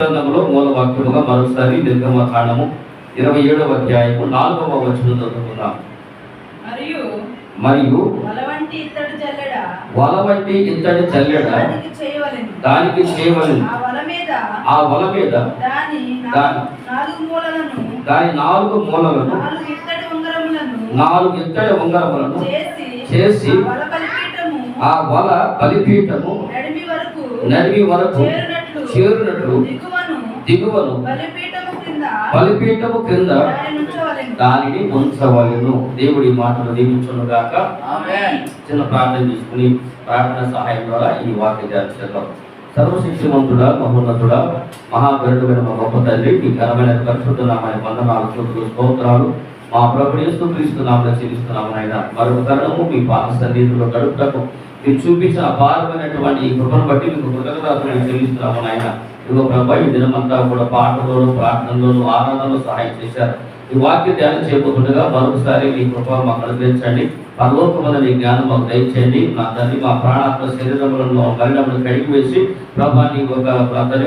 గ్రంథంలో మూలవాక్యముగా మరోసారి నిర్గమకాండము 27వ అధ్యాయము 4వ వచనం చదువుకుందాం. మరియు వల వంటి ఇత్తడి జల్లెడ దానికి చేయవలెను. ఆ వల మీద దాని 4 మూలలను 4 ఇత్తడి ఉంగరములను చేసి ఆ వల బలిపీఠము నడిమి వరకు చేరునట్లు దిగువను బలిపీఠము క్రింద దానిని ఉంచవలెను. దేవుడి మాటలు దీవించును గాక. చిన్న ప్రార్థన తీసుకుని ప్రార్థన సహాయం ద్వారా ఈ వాక్య ధ్యానించడం. సర్వశక్తివంతుడా, మహోన్నతుడా, మహాగరుడైన మా గొప్ప తండ్రి, మీ ఘనమైన పరిశుద్ధ నామమున వందనాలు, స్తుతులు, స్తోత్రాలు. మా ప్రభువు యేసుక్రీస్తు నామమున చెల్లిస్తున్నాము నాయన. మరొక తరుణము మీ పాద సన్నిధిలో గడుపుటకు మీరు చూపించిన అపారమైనటువంటి ఈ కృపను బట్టి మీకు కృతజ్ఞతలు చెల్లిస్తున్నాము నాయన. ఇదిగో ప్రభు, ఈ దినమంతా కూడా పాటలోను, ప్రార్థనలోను, ఆరాధనలో సహాయం చేశారు. ఈ వాక్య ధ్యానం చేయబోతుండగా మరొకసారి మీ కృప మాకు అనుగ్రహించండి. పరలోకమున మీ జ్ఞానం మాకు దయచేయండి. మా తండ్రి, మా ప్రాణాత్మ శరీరములను మరణములను కడిగి వేసి ప్రభాని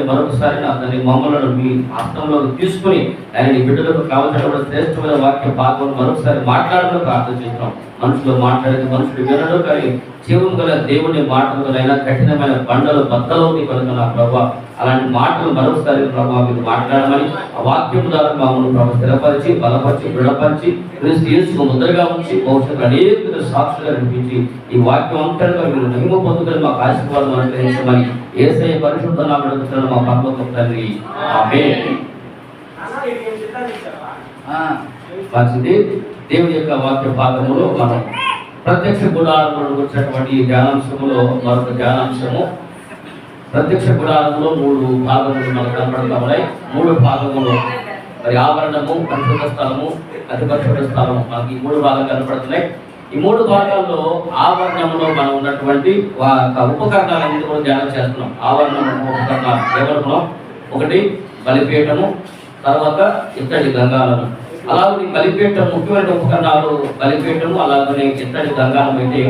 మరొకసారి నా తండ్రి మమ్మలను మీ హస్తంలోకి తీసుకుని ఆయన బిడ్డలకు కావలసిన శ్రేష్టమైన వాక్య భాగం మరొకసారి మాట్లాడడం ప్రార్థన చేస్తున్నాం. మనుషులు మాట్లాడేది మనుషులు వినడం, కానీ జీవం గల దేవుని మాటలైనా కఠినమైన బండలు బద్దలోని కనుక నా ప్రభావ అలాంటి మాటలు మరొకసారి ప్రభావ మీరు మాట్లాడమని ఆ వాక్యం ద్వారా మమ్మల్ని ప్రభావ స్థిరపరిచి, బలపరిచి, దృఢపరిచి, క్రీస్తు యేసుకు ముద్రగా ఉంచి భవిష్యత్తు అనేక సాక్షులుగా అనిపించి ఈ వాక్యం అంతగా మీరు మహిమ పొందుకొని మాకు ఆశీర్వాదం అనుగ్రహించమని యేసయ్య పరిశుద్ధ నామమున మా పరలోక తండ్రి, ఆమేన్. మంచిది. దేవుని యొక్క వాక్య భాగములో మనం ప్రత్యక్ష గుడారంలో వచ్చినటువంటి ధ్యానాంశములో మరొక ధ్యానాంశము. ప్రత్యక్ష గుడారంలో 3 భాగములు మనకు కనపడతా ఉన్నాయి. 3 భాగములు మరి ఆవరణము, పరిశుద్ధ స్థలము, అతి పరిశుద్ధ స్థలము, మనకి ఈ 3 భాగాలు కనపడుతున్నాయి. ఈ 3 భాగాల్లో ఆవరణంలో మనం ఉన్నటువంటి ఉపకరణాలన్నీ కూడా ధ్యానం చేస్తున్నాం. ఆవరణం ఉపకరణాలు ఏమనుకున్నాం? 1 బలిపీఠము, తర్వాత ఇత్తడి గంగాలను. అలాగే బలిపీఠం ముఖ్యమైన ఉపకరణాలు బలిపీఠము, అలాగే ఇత్తడి గంగాలం. అయితే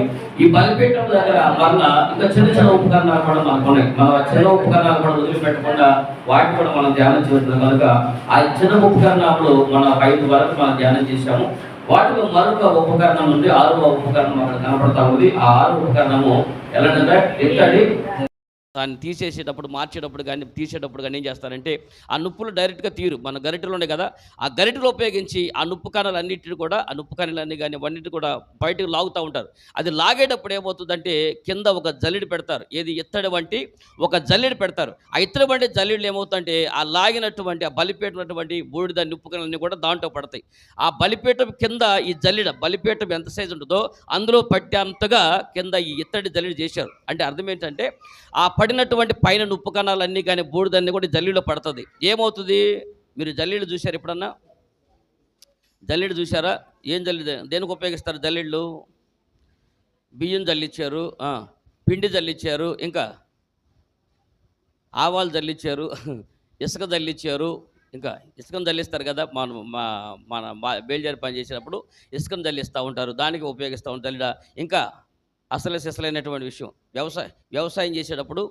ఈ బలిపీఠం దగ్గర మళ్ళా ఇంకా చిన్న చిన్న ఉపకరణాలు కూడా మనకు ఉన్నాయి. మనం చిన్న ఉపకరణాలు కూడా వదిలిపెట్టకుండా వాటిని కూడా మనం ధ్యానం చేస్తున్నాం కనుక ఆ చిన్న ఉపకరణాలు మన 5 వరకు మనం ధ్యానం చేశాము. వాటిలో మరొక ఉపకరణం ఉంది, 6వ ఉపకరణం అక్కడ కనపడతా ఉంది. ఆ 6వ ఉపకరణము ఎలాంటిదంటే ఇత్తడి. దాన్ని తీసేసేటప్పుడు, మార్చేటప్పుడు కానీ తీసేటప్పుడు కానీ ఏం చేస్తారంటే ఆ నుప్పులు డైరెక్ట్గా తీరు మన గరిటెలు ఉన్నాయి కదా, ఆ గరిటెలు ఉపయోగించి ఆ నుప్పు కణాలు అన్నింటిని కూడా, ఆ నుప్పు కణాలన్నీ కానీ అవన్నింటిని కూడా బయటకు లాగుతూ ఉంటారు. అది లాగేటప్పుడు ఏమవుతుందంటే కింద ఒక జల్లెడ పెడతారు. ఏది? ఇత్తడి వంటి ఒక జల్లెడ పెడతారు. ఆ ఇత్తడి వంటి జల్లెడలు ఏమవుతుందంటే ఆ లాగినటువంటి, ఆ బలిపీఠమైనటువంటి బూడిద నుప్పు కణాలన్నీ కూడా దాంట్లో పడతాయి. ఆ బలిపీఠం కింద ఈ జల్లెడ, బలిపీఠం ఎంత సైజు ఉంటుందో అందులో పట్టేంతగా కింద ఈ ఇత్తడి జల్లెడ చేశారు. అంటే అర్థం ఏంటంటే ఆ పడినటువంటి పైన ఉప్పు కణాలన్నీ కానీ బూడిదన్నీ కూడా జల్లీలో పడుతుంది. ఏమవుతుంది? మీరు జల్లీలు చూశారు ఎప్పుడన్నా? జల్లీలు చూసారా? ఏం జల్లి, దేనికి ఉపయోగిస్తారు జల్లీళ్ళు? బియ్యం జల్లిచ్చారు, పిండి జల్లిచ్చారు, ఇంకా ఆవాలు జల్లిచ్చారు, ఇసుక జల్లిచ్చారు. ఇంకా ఇసుకను జల్లిస్తారు కదా, మన బేల్జారి పని చేసినప్పుడు ఇసుకను జల్లిస్తూ ఉంటారు, దానికి ఉపయోగిస్తూ ఉంటారు జల్లిడ. ఇంకా అసలు సిసలైనటువంటి విషయం వ్యవసాయం చేసేటప్పుడు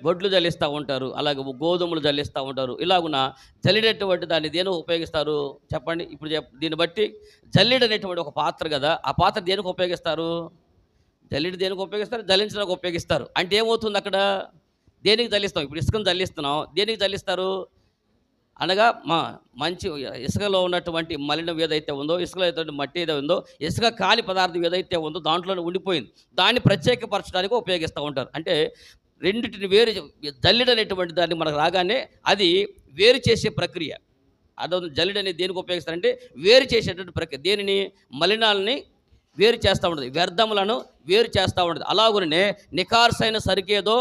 గొడ్లు జల్లిస్తూ ఉంటారు, అలాగే గోధుమలు జల్లిస్తూ ఉంటారు. ఇలాగున జల్లిడేటువంటి దాన్ని దేనికి ఉపయోగిస్తారు చెప్పండి? ఇప్పుడు దీన్ని బట్టి జల్లిడ అనేటువంటి ఒక పాత్ర కదా, ఆ పాత్ర దేనికి ఉపయోగిస్తారు? జల్లిడ దేనికి ఉపయోగిస్తారు? జల్లించడానికి ఉపయోగిస్తారు. అంటే ఏమవుతుంది అక్కడ? దేనికి జల్లిస్తాం? ఇప్పుడు ఇసుకను జల్లిస్తున్నాం, దేనికి జల్లిస్తారు అనగా మంచి ఇసుకలో ఉన్నటువంటి మలినం ఏదైతే ఉందో, ఇసుకలో అయితే మట్టి ఏదైతే ఉందో, ఇసుక కాలి పదార్థం ఏదైతే ఉందో దాంట్లోనే ఉండిపోయింది, దాన్ని ప్రత్యేకపరచడానికి ఉపయోగిస్తూ ఉంటారు. అంటే రెండింటిని వేరు, జల్లెడ అనేటువంటి దాన్ని మనకు రాగానే అది వేరు చేసే ప్రక్రియ. అదో జల్లెడ అనేది దేనికి ఉపయోగిస్తారంటే వేరు చేసేటువంటి ప్రక్రియ. దేనిని? మలినాలని వేరు చేస్తూ ఉంటుంది, వ్యర్థములను వేరు చేస్తూ ఉంటుంది. అలాగనే నికార్సైన సరికేదో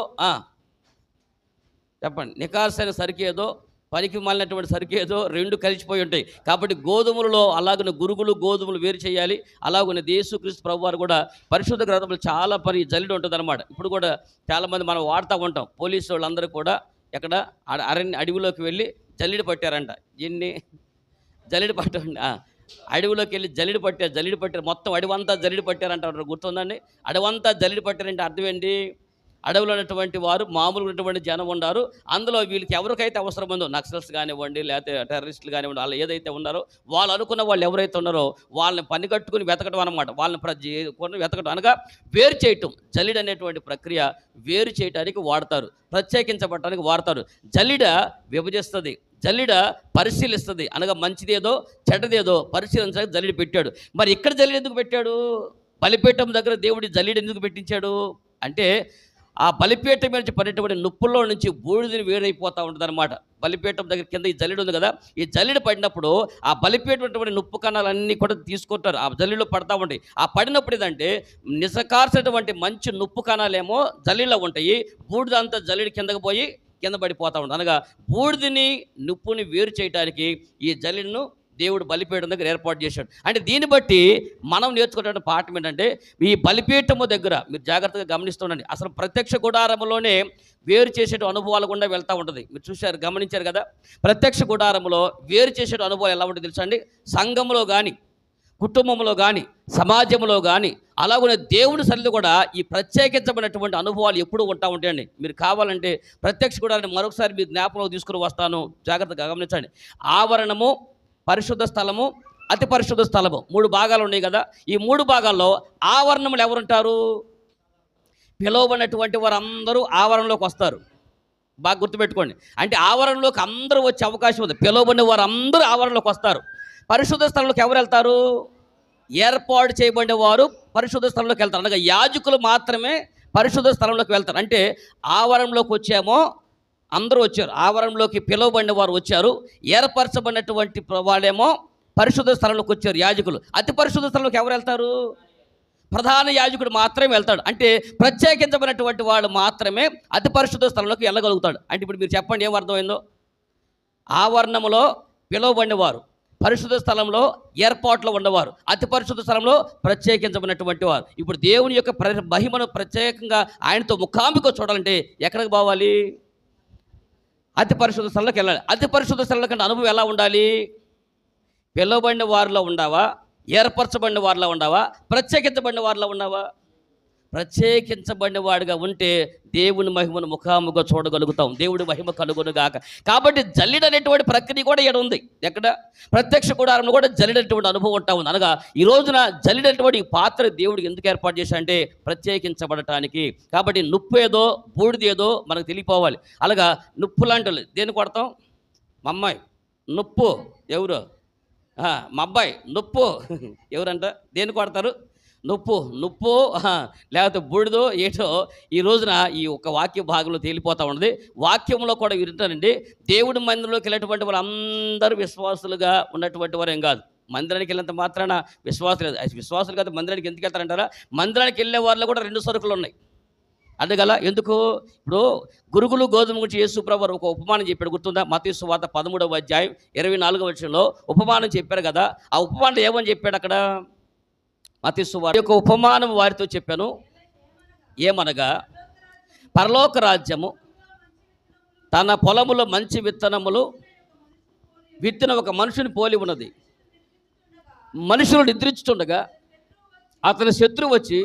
చెప్పండి, నికార్సైన సరికేదో, పనికి మాలినటువంటి సరికేదో 2 కలిసిపోయి ఉంటాయి. కాబట్టి గోధుమలలో అలాగనే గురుగులు, గోధుమలు వేరు చేయాలి. అలాగనే యేసుక్రీస్తు ప్రభువారు కూడా పరిశుద్ధ గ్రంథంలో చాలా జల్లెడ ఉంటుంది అనమాట. ఇప్పుడు కూడా చాలామంది మనం వాడుతూ ఉంటాం. పోలీసు వాళ్ళందరూ కూడా ఎక్కడ అడవిలోకి వెళ్ళి జల్లెడ పట్టారంట. ఎన్ని జల్లెడ పట్టండి, అడవిలోకి వెళ్ళి జల్లెడ పట్టారు, మొత్తం అడవంతా జల్లెడ పట్టారంట. గుర్తుందండి? అడవంతా జల్లెడ పట్టారంటే అర్థం ఏంటి? అడవిలో ఉన్నటువంటి వారు మామూలుగా ఉన్నటువంటి జనం ఉన్నారు. అందులో వీళ్ళకి ఎవరికైతే అవసరం ఉందో నక్సల్స్ కానివ్వండి, లేకపోతే టెర్రరిస్టులు కానివ్వండి, వాళ్ళు ఏదైతే ఉన్నారో వాళ్ళు అనుకున్న వాళ్ళు ఎవరైతే ఉన్నారో వాళ్ళని పని కట్టుకుని వెతకడం అనమాట. వాళ్ళని వెతకడం అనగా వేరు చేయటం. జల్లిడ అనేటువంటి ప్రక్రియ వేరు చేయడానికి వాడతారు, ప్రత్యేకించబడటానికి వాడతారు. జల్లిడ విభజిస్తుంది, జల్లిడ పరిశీలిస్తుంది. అనగా మంచిదేదో చెడ్డదేదో పరిశీలించడానికి జల్లిడ పెట్టాడు. మరి ఇక్కడ జల్లిడ ఎందుకు పెట్టాడు? బలిపీఠం దగ్గర దేవుడి జల్లిడ ఎందుకు పెట్టించాడు అంటే, ఆ బలిపీఠం మీద నుంచి పడేటువంటి నొప్పుల్లో నుంచి బూడిదని వేరైపోతూ ఉంటుంది అనమాట. బలిపీఠం దగ్గర కింద ఈ జల్లిడ ఉంది కదా, ఈ జల్లిడ పడినప్పుడు ఆ బలిపీఠం నొప్పు కణాలన్నీ కూడా తీసుకుంటారు, ఆ జల్లిలో పడతా ఉంటాయి. ఆ పడినప్పుడు ఏదంటే నిజకార్చినటువంటి మంచి నొప్పు కణాలేమో జల్లిలో ఉంటాయి, బూడిదంతా జల్లిడి కిందకు పోయి కింద పడిపోతూ ఉంటుంది. అనగా బూడిదని నొప్పుని వేరు చేయడానికి ఈ జల్లిను దేవుడు బలిపీఠం దగ్గర ఏర్పాటు చేశాడు. అంటే దీన్ని బట్టి మనం నేర్చుకునే పాఠం ఏంటంటే, ఈ బలిపీఠము దగ్గర మీరు జాగ్రత్తగా గమనిస్తుండండి. అసలు ప్రత్యక్ష గుడారంలోనే వేరు చేసే అనుభవాలు గుండా వెళ్తూ ఉంటుంది. మీరు చూశారు, గమనించారు కదా. ప్రత్యక్ష గుడారంలో వేరు చేసే అనుభవాలు ఎలా ఉంటుంది తెలుసా అండి? సంఘంలో కానీ, కుటుంబంలో కానీ, సమాజంలో కానీ, అలాగనే దేవుని సన్నిధిలో కూడా ఈ ప్రత్యేకించబడినటువంటి అనుభవాలు ఎప్పుడూ ఉంటా ఉంటాయండి. మీరు కావాలంటే ప్రత్యక్ష గుడారాన్ని మరొకసారి మీ జ్ఞాపకంలో తీసుకుని వస్తాను, జాగ్రత్తగా గమనించండి. ఆవరణము, పరిశుద్ధ స్థలము, అతి పరిశుద్ధ స్థలము, 3 భాగాలు ఉన్నాయి కదా. ఈ 3 భాగాల్లో ఆవరణములు ఎవరుంటారు? పిలువబడినటువంటి వారు అందరూ ఆవరణలోకి వస్తారు. బాగా గుర్తుపెట్టుకోండి. అంటే ఆవరణలోకి అందరూ వచ్చే అవకాశం ఉంది. పిలువబడిన వారు అందరూ ఆవరణలోకి వస్తారు. పరిశుద్ధ స్థలంలోకి ఎవరు వెళ్తారు? ఏర్పాటు చేయబడిన వారు పరిశుద్ధ స్థలంలోకి వెళ్తారు. అనగా యాజకులు మాత్రమే పరిశుద్ధ స్థలంలోకి వెళ్తారు. అంటే ఆవరణలోకి వచ్చేమో అందరూ వచ్చారు, ఆవరణలోకి పిలువబడిన వారు వచ్చారు. ఏర్పరచబడినటువంటి వాళ్ళేమో పరిశుద్ధ స్థలంలోకి వచ్చారు, యాజకులు. అతి పరిశుద్ధ స్థలంలోకి ఎవరు వెళ్తారు? ప్రధాన యాజకుడు మాత్రమే వెళ్తాడు. అంటే ప్రత్యేకించబడినటువంటి వాడు మాత్రమే అతి పరిశుద్ధ స్థలంలోకి వెళ్ళగలుగుతాడు. అంటే ఇప్పుడు మీరు చెప్పండి ఏం అర్థమైందో? ఆవరణములో పిలువబడిన వారు, పరిశుద్ధ స్థలంలో ఏర్పాట్లో ఉన్నవారు, అతి పరిశుద్ధ స్థలంలో ప్రత్యేకించబడినటువంటి వారు. ఇప్పుడు దేవుని యొక్క మహిమను ప్రత్యేకంగా ఆయనతో ముఖాముఖిగా చూడాలంటే ఎక్కడికి పోవాలి? అతి పరిశుద్ధ స్థలంలోకి వెళ్ళాలి. అతి పరిశుద్ధ స్థలంలో కంటే అనుభవం ఎలా ఉండాలి? పిలువబడిన వారిలో ఉండవా, ఏర్పరచబడిన వారిలో ఉండవా, ప్రత్యేకించబడిన వారిలో ఉండవా? ప్రత్యేకించబడిన వాడిగా ఉంటే దేవుని మహిమను ముఖాముఖిగా చూడగలుగుతాం, దేవుడి మహిమ కలుగునుగాక. కాబట్టి జల్లిడ అనేటువంటి ప్రక్రియ కూడా ఇక్కడ ఉంది. ఎక్కడ? ప్రత్యక్ష గుడారంలో కూడా జల్లిడటువంటి అనుభవం ఉంటా ఉంది. అనగా ఈ రోజున జల్లిడటువంటి పాత్ర దేవుడికి ఎందుకు ఏర్పాటు చేశాడంటే ప్రత్యేకించబడటానికి. కాబట్టి నొప్పు ఏదో బూడిది ఏదో మనకు తెలియపోవాలి. అలాగా నొప్పు లాంటి దేన్ని కొడతాం? మా అమ్మాయి నొప్పు ఎవరు? మా అబ్బాయి నొప్పు ఎవరంట? దేన్ని కొడతారు? నొప్పు లేకపోతే బూడిదో ఏటో ఈ రోజున ఈ ఒక వాక్య భాగంలో తేలిపోతూ ఉన్నది. వాక్యంలో కూడా వింటానండి, దేవుడి మందిరంలోకి వెళ్ళేటువంటి వాళ్ళు అందరూ విశ్వాసులుగా ఉన్నటువంటి వారు ఏం కాదు. మందిరానికి వెళ్ళినంత మాత్రాన విశ్వాసం లేదు. విశ్వాసులు కాదు మందిరానికి ఎందుకు వెళ్తారంటారా? మందిరానికి వెళ్ళే వాళ్ళలో కూడా 2 సరుకులు ఉన్నాయి. అందుగల ఎందుకు? ఇప్పుడు గురుగులు గోధుమ గురించి యేసు ప్రభువు ఒక ఉపమానం చెప్పాడు, గుర్తుందా? మత్తయి సువార్త 13వ అధ్యాయం 24వ వచనంలో ఉపమానం చెప్పారు కదా. ఆ ఉపమానం ఏమని చెప్పాడు అక్కడ? మత్తయి సువార్త యొక్క ఉపమానం వారితో చెప్పాను, ఏమనగా పరలోక రాజ్యము తన పొలములో మంచి విత్తనములు విత్తిన ఒక మనుషుని పోలి ఉన్నది. మనుషులు నిద్రించుతుండగా అతని శత్రువు వచ్చి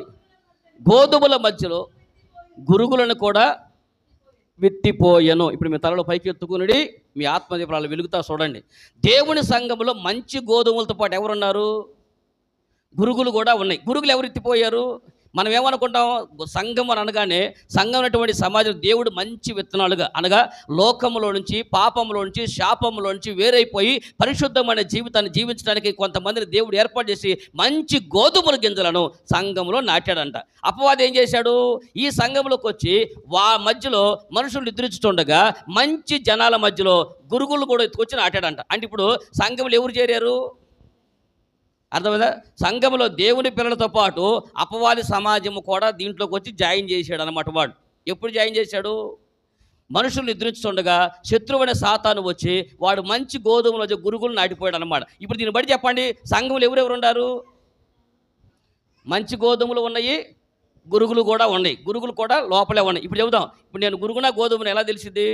గోధుమల మధ్యలో గురుగులను కూడా విత్తిపోయెను. ఇప్పుడు మీ తలలో పైకి ఎత్తుకుని మీ ఆత్మదీపాలు వెలుగుతా చూడండి. దేవుని సంఘములో మంచి గోధుమలతో పాటు ఎవరున్నారు? గురుగులు కూడా ఉన్నాయి. గురుగులు ఎవరు ఎత్తిపోయారు? మనం ఏమనుకుంటాం? సంఘం అని అనగానే సంఘం అనేటువంటి సమాజం దేవుడు మంచి విత్తనాలుగా, అనగా లోకములో నుంచి, పాపంలో నుంచి, శాపంలో నుంచి వేరైపోయి పరిశుద్ధమైన జీవితాన్ని జీవించడానికి కొంతమందిని దేవుడు ఏర్పాటు చేసి మంచి గోధుమల గింజలను సంఘంలో నాటాడంట. అపవాది ఏం చేశాడు? ఈ సంఘంలోకి వచ్చి మధ్యలో మనుషులు నిద్రించుతుండగా మంచి జనాల మధ్యలో గురుగులు కూడా ఎత్తుకొచ్చి నాటాడంట. అంటే ఇప్పుడు సంఘంలో ఎవరు చేరారు? అర్థమైందా? సంఘంలో దేవుని పిల్లలతో పాటు అపవాది సమాజము కూడా దీంట్లోకి వచ్చి జాయిన్ చేశాడు అన్నమాట. వాడు ఎప్పుడు జాయిన్ చేశాడు? మనుషులు నిద్రించుతుండగా శత్రువైన సాతాను వచ్చి వాడు మంచి గోధుమల గురుగులు నాటిపోయాడు అన్నమాట. ఇప్పుడు దీన్ని బట్టి చెప్పండి, సంఘంలో ఎవరెవరు ఉన్నారు? మంచి గోధుమలు ఉన్నాయి, గురుగులు కూడా ఉన్నాయి, గురుగులు కూడా లోపలే ఉన్నాయి. ఇప్పుడు చెబుదాం, ఇప్పుడు నేను గురుగున గోధుమని ఎలా తెలిసింది?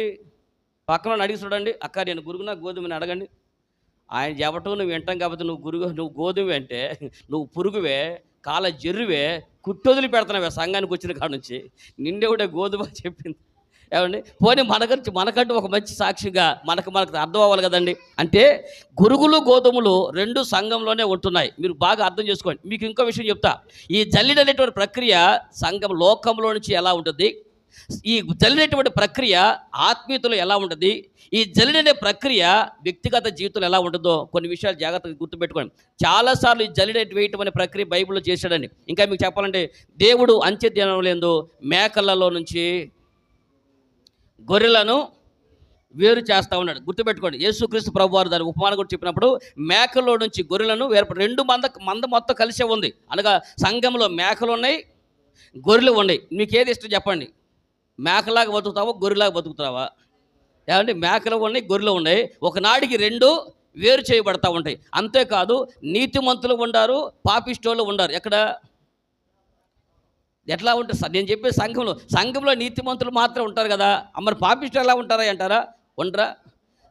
పక్కన అడిగి చూడండి, అక్క నేను గురుగున గోధుమని అడగండి. ఆయన చెప్పటం నువ్వు వింటాం కాబట్టి నువ్వు గోధుమ అంటే నువ్వు పురుగువే, కాల జెర్రువే కుట్టొదిలి పెడుతున్నావే సంఘానికి వచ్చిన కాడ నుంచి నిండేవిడే గోధుమ చెప్పింది. ఏమండి, పోనీ మన గురించి మనకంటూ ఒక మంచి సాక్షిగా మనకు అర్థం అవ్వాలి కదండి. అంటే గురుగులు గోధుమలు రెండు సంఘంలోనే ఉంటున్నాయి. మీరు బాగా అర్థం చేసుకోండి. మీకు ఇంకో విషయం చెప్తా. ఈ జల్లిడ అనేటువంటి ప్రక్రియ సంఘం లోకంలో నుంచి ఎలా ఉంటుంది, ఈ జల్లినటువంటి ప్రక్రియ ఆత్మీయతలో ఎలా ఉంటుంది, ఈ జల్లినే ప్రక్రియ వ్యక్తిగత జీవితంలో ఎలా ఉంటుందో కొన్ని విషయాలు జాగ్రత్తగా గుర్తుపెట్టుకోండి. చాలాసార్లు ఈ జల్లిడ వేయటం అనే ప్రక్రియ బైబిల్లో చేశాడండి. ఇంకా మీకు చెప్పాలంటే దేవుడు అంత్య దినంలో మేకలలో నుంచి గొర్రెలను వేరు చేస్తూ ఉన్నాడు. గుర్తుపెట్టుకోండి, యేసుక్రీస్తు ప్రభువారు దాని ఉపమానం కూడా చెప్పినప్పుడు మేకల్లో నుంచి గొర్రెలను వేరు, రెండు మంద మొత్తం కలిసే ఉంది. అనగా సంఘంలో మేకలు ఉన్నాయి, గొర్రెలు ఉన్నాయి. మీకు ఏది ఇష్టం చెప్పండి? మేకలాగా బతుకుతావా, గొర్రెలాగా బతుకుతావా? ఏమంటే మేకలు ఉన్నాయి, గొర్రెలు ఉన్నాయి. ఒకనాడికి రెండు వేరు చేయబడతా ఉంటాయి. అంతేకాదు నీతిమంతులు ఉండారు, పాపిష్టోళ్ళు ఉండారు. ఎట్లా ఉంటుంది? నేను చెప్పే సంఘంలో నీతిమంతులు మాత్రం ఉంటారు కదా, మరి పాపిష్టులు ఎలా ఉంటారా అంటారా? ఉండరా?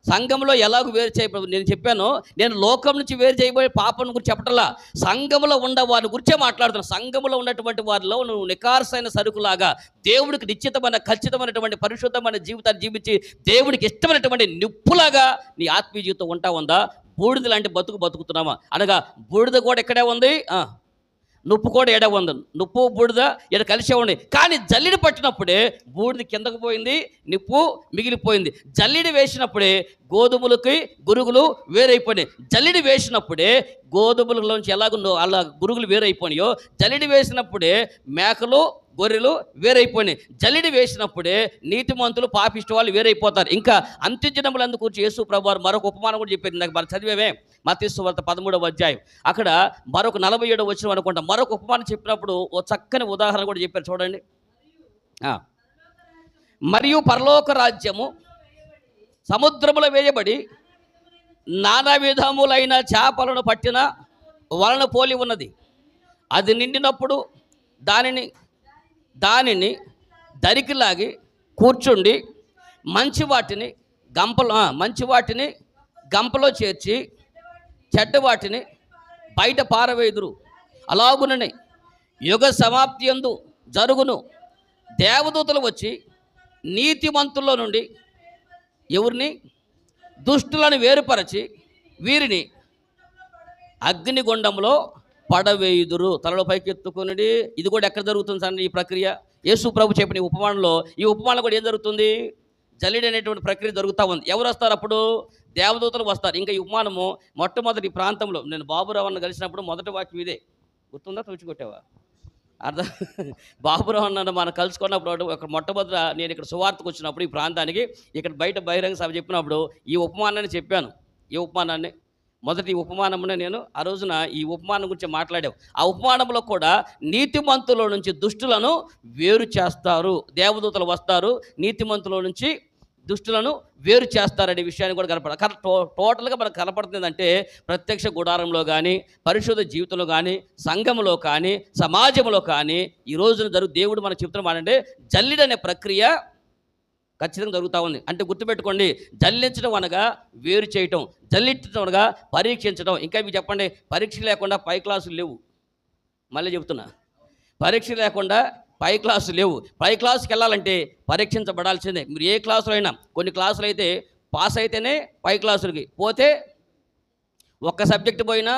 సంఘంలో ఎలాగో వేరు చేయబడి, నేను చెప్పాను, నేను లోకం నుంచి వేరు చేయబోయే పాపం గురించి చెప్పటల్లా, సంఘంలో ఉన్న వారి గురించే మాట్లాడుతున్నాను. సంఘంలో ఉన్నటువంటి వారిలో నువ్వు నికార్సైన సరుకులాగా దేవుడికి నిశ్చితమైన ఖచ్చితమైనటువంటి పరిశుద్ధమైన జీవితాన్ని జీవించి దేవుడికి ఇష్టమైనటువంటి నిప్పులాగా నీ ఆత్మీయ జీవితం ఉంటా ఉందా? బూడిద లాంటి బతుకుతున్నామా? అనగా బూడిద కూడా ఎక్కడే ఉంది, నుప్పు కూడా ఎడ ఉంది. నుప్పు బూడిద ఎడ కలిసే ఉంది. కానీ జల్లిడి పట్టినప్పుడే బూడిద కిందకు పోయింది, నిప్పు మిగిలిపోయింది. జల్లిడి వేసినప్పుడే గోధుమలకి గురుగులు వేరైపోయినాయి. జల్లిడి వేసినప్పుడే గోధుమలలోంచి ఎలాగో అలా గురుగులు వేరైపోయినాయో, జల్లిడి వేసినప్పుడే మేకలు గొర్రెలు వేరైపోయినాయి. జల్లిడి వేసినప్పుడే నీతిమంతులు పాపిష్టి వాళ్ళు వేరైపోతారు. ఇంకా అంత్యజనములందు కూర్చి యేసు ప్రభువారు మరొక ఉపమానం కూడా చెప్పారు. నాకు మరి చదివేమే మత్తయి సువార్త 13వ అధ్యాయం, అక్కడ మరొక 47వ వచనం అనుకుంటా మరొక ఉపమానం చెప్పినప్పుడు ఓ చక్కని ఉదాహరణ కూడా చెప్పారు. చూడండి. మరియు పరలోక రాజ్యము సముద్రములో వేయబడి నానా విధములైన చేపలను పట్టిన వలన పోలి ఉన్నది. అది నిండినప్పుడు దానిని దరికి లాగి కూర్చుండి మంచి వాటిని గంపలో చేర్చి చెడ్డ వాటిని బయట పారవేయుదురు. అలాగుననే యుగ సమాప్తి యందు జరుగును. దేవదూతలు వచ్చి నీతిమంతుల్లో నుండి ఎవరిని, దుష్టులను వేరుపరచి వీరిని అగ్నిగుండంలో పడవేయుదురు. తలలో పైకి ఎత్తుకుని, ఇది కూడా ఎక్కడ జరుగుతుంది సార్ ఈ ప్రక్రియ? యేసు ప్రభు చెప్పిన ఈ ఉపమానంలో కూడా ఏం జరుగుతుంది? జల్లిడి అనేటువంటి ప్రక్రియ జరుగుతూ ఉంది. ఎవరు వస్తారు అప్పుడు? దేవదూతలు వస్తారు. ఇంకా ఈ ఉపమానము మొట్టమొదటి ప్రాంతంలో నేను బాబురావుని కలిసినప్పుడు మొదటి వాక్యం ఇదే. గుర్తుందా? తూచికొట్టావా? అర్థం. బాబురావు అన్న మనం కలుసుకున్నప్పుడు ఒక మొట్టమొదట నేను ఇక్కడ సువార్తకు వచ్చినప్పుడు ఈ ప్రాంతానికి ఇక్కడ బయట బహిరంగ సభ చెప్పినప్పుడు ఈ ఉపమానాన్ని చెప్పాను. ఈ ఉపమానాన్ని మొదటి ఉపమానమునే నేను ఆ రోజున ఈ ఉపమానం గురించి మాట్లాడావు. ఆ ఉపమానంలో కూడా నీతిమంతుల నుంచి దుష్టులను వేరు చేస్తారు. దేవదూతలు వస్తారు, నీతిమంతుల నుంచి దుష్టులను వేరు చేస్తారనే విషయాన్ని కూడా కనపడ టోటల్గా మనకు కనపడుతుంది. అంటే ప్రత్యక్ష గుడారంలో కానీ, పరిశుద్ధ జీవితంలో కానీ, సంఘంలో కానీ, సమాజంలో కానీ ఈ రోజున దేవుడు మనకు చెప్తున్నామంటే జల్లిడనే ప్రక్రియ ఖచ్చితంగా జరుగుతూ ఉంది. అంటే గుర్తుపెట్టుకోండి, జల్లించడం అనగా వేరు చేయటం, జల్లించడం అనగా పరీక్షించడం. ఇంకా మీకు చెప్పండి, పరీక్ష లేకుండా పై క్లాసులు లేవు. మళ్ళీ చెప్తున్నా, పరీక్ష లేకుండా పై క్లాసులు లేవు. పై క్లాసుకి వెళ్ళాలంటే పరీక్షించబడాల్సిందే. మీరు ఏ క్లాసులో అయినా, కొన్ని క్లాసులు అయితే పాస్ అయితేనే పై క్లాసులకి, పోతే ఒక్క సబ్జెక్టు పోయినా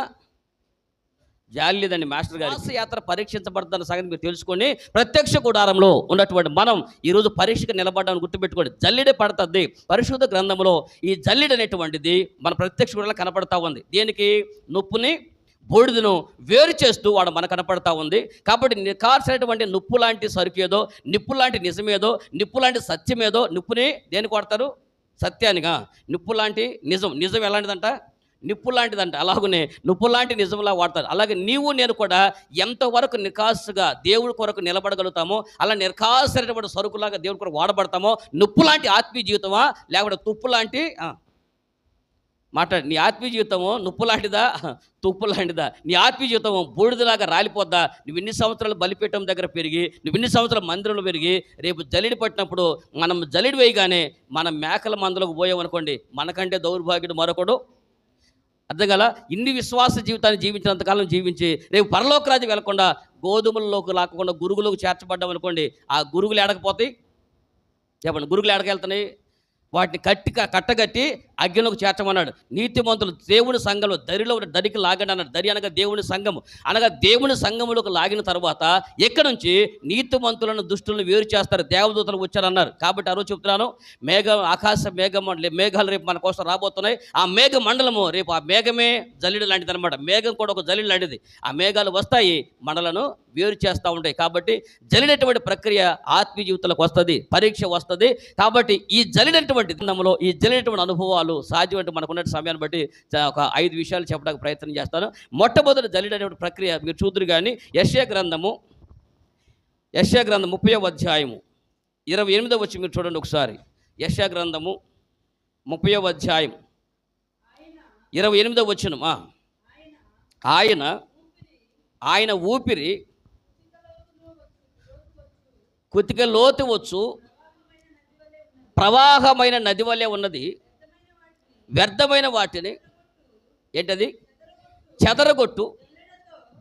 జాలి లేదండి మాస్టర్ గారు. యాత్ర పరీక్షించబడుతున్న సంగతి మీరు తెలుసుకోండి. ప్రత్యక్ష గుడారంలో ఉన్నటువంటి మనం ఈరోజు పరీక్షకు నిలబడ్డామని గుర్తుపెట్టుకోండి. జల్లిడే పడుతుంది. పరిశుద్ధ గ్రంథంలో ఈ జల్లిడి అనేటువంటిది మన ప్రత్యక్ష గుడారంలో కనపడతా ఉంది. దేనికి? నొప్పుని బూడిదను వేరు చేస్తూ వాడు మనకు కనపడతా ఉంది. కాబట్టి నికార్సైనటువంటి నిప్పు లాంటి సరుకేదో, నిప్పు లాంటి నిజమేదో, నిప్పు లాంటి సత్యమేదో, నిప్పుని దేనికి వాడతారు? సత్యానిగా. నిప్పు లాంటి నిజం ఎలాంటిదంట? నిప్పు లాంటిదంట. అలాగనే నిప్పు లాంటి నిజంలా వాడతారు. అలాగే నీవు నేను కూడా ఎంతవరకు నికాసుగా దేవుడి కొరకు నిలబడగలుగుతామో, అలా నికాసైనటువంటి సరుకులాగా దేవుడి కొరకు వాడబడతామో, నిప్పు లాంటి ఆత్మీయ జీవితమా లేకపోతే తుప్పు లాంటి మాట్లాడి నీ ఆత్మీయ జీవితము నిప్పు లాంటిదా, తుప్పు లాంటిదా? నీ ఆత్మీయ జీవితము బూడిదలాగా రాలిపోద్దా? నువ్వు ఇన్ని సంవత్సరాలు బలిపీఠం దగ్గర పెరిగి, నువ్వు ఇన్ని సంవత్సరాలు మందిరంలో పెరిగి, రేపు జల్లిడి పట్టినప్పుడు మనం జల్లిడి వేయగానే మనం మేకల మందులకు పోయామనుకోండి, మనకంటే దౌర్భాగ్యుడు మరొకడు అర్థం గల ఇన్ని విశ్వాస జీవితాన్ని జీవించినంతకాలం జీవించి రేపు పరలోక రాజ్యం వెళ్లకుండా గోధుమల్లోకి లాక్కకుండా గురుగులోకి చేర్చబడ్డాం అనుకోండి, ఆ గురుగులు ఏడకపోతాయి చెప్పండి, గురుగులు ఏడకెళ్తున్నాయి, వాటిని కట్టగట్టి అగ్నిలోకి చేర్చమన్నాడు. నీతిమంతులు దేవుని సంఘంలో దరిలో ఉన్న దరికి లాగండి అన్నాడు. దరి అనగా దేవుని సంఘము, అనగా దేవుని సంఘములోకి లాగిన తర్వాత ఎక్కడి నుంచి నీతిమంతులను దుష్టులను వేరు చేస్తారు, దేవదూతలు వచ్చారన్నారు. కాబట్టి ఆ రోజు చెప్తున్నాను, ఆకాశ మేఘాలు రేపు మన కోసం రాబోతున్నాయి. ఆ మేఘ మండలము రేపు ఆ మేఘమే జల్లిడి లాంటిది అనమాట. మేఘం కూడా ఒక జల్లిడి లాంటిది. ఆ మేఘాలు వస్తాయి, మనలను వేరు చేస్తూ ఉంటాయి. కాబట్టి జల్లినటువంటి ప్రక్రియ ఆత్మీయ జీవితంలోకి వస్తుంది, పరీక్ష వస్తుంది. కాబట్టి ఈ జల్లినటువంటి దినంలో ఈ జల్లినటువంటి అనుభవాలు సాధ్యమంటే మనకున్న సమయాన్ని బట్టి ఒక 5 విషయాలు చెప్పడానికి ప్రయత్నం చేస్తాను. మొట్టమొదటి జల్లినటువంటి ప్రక్రియ మీరు చూదురు కానీ యెషయా గ్రంథము 30వ అధ్యాయము 28వ వచ్చి మీరు చూడండి ఒకసారి. యెషయా గ్రంథము 30వ అధ్యాయం 28వ వచనం. ఆయన ఊపిరి కొద్దిగ లోతు వచ్చు, ప్రవాహమైన నది వలె ఉన్నది, వ్యర్థమైన వాటిని ఏంటది చెదరగొట్టు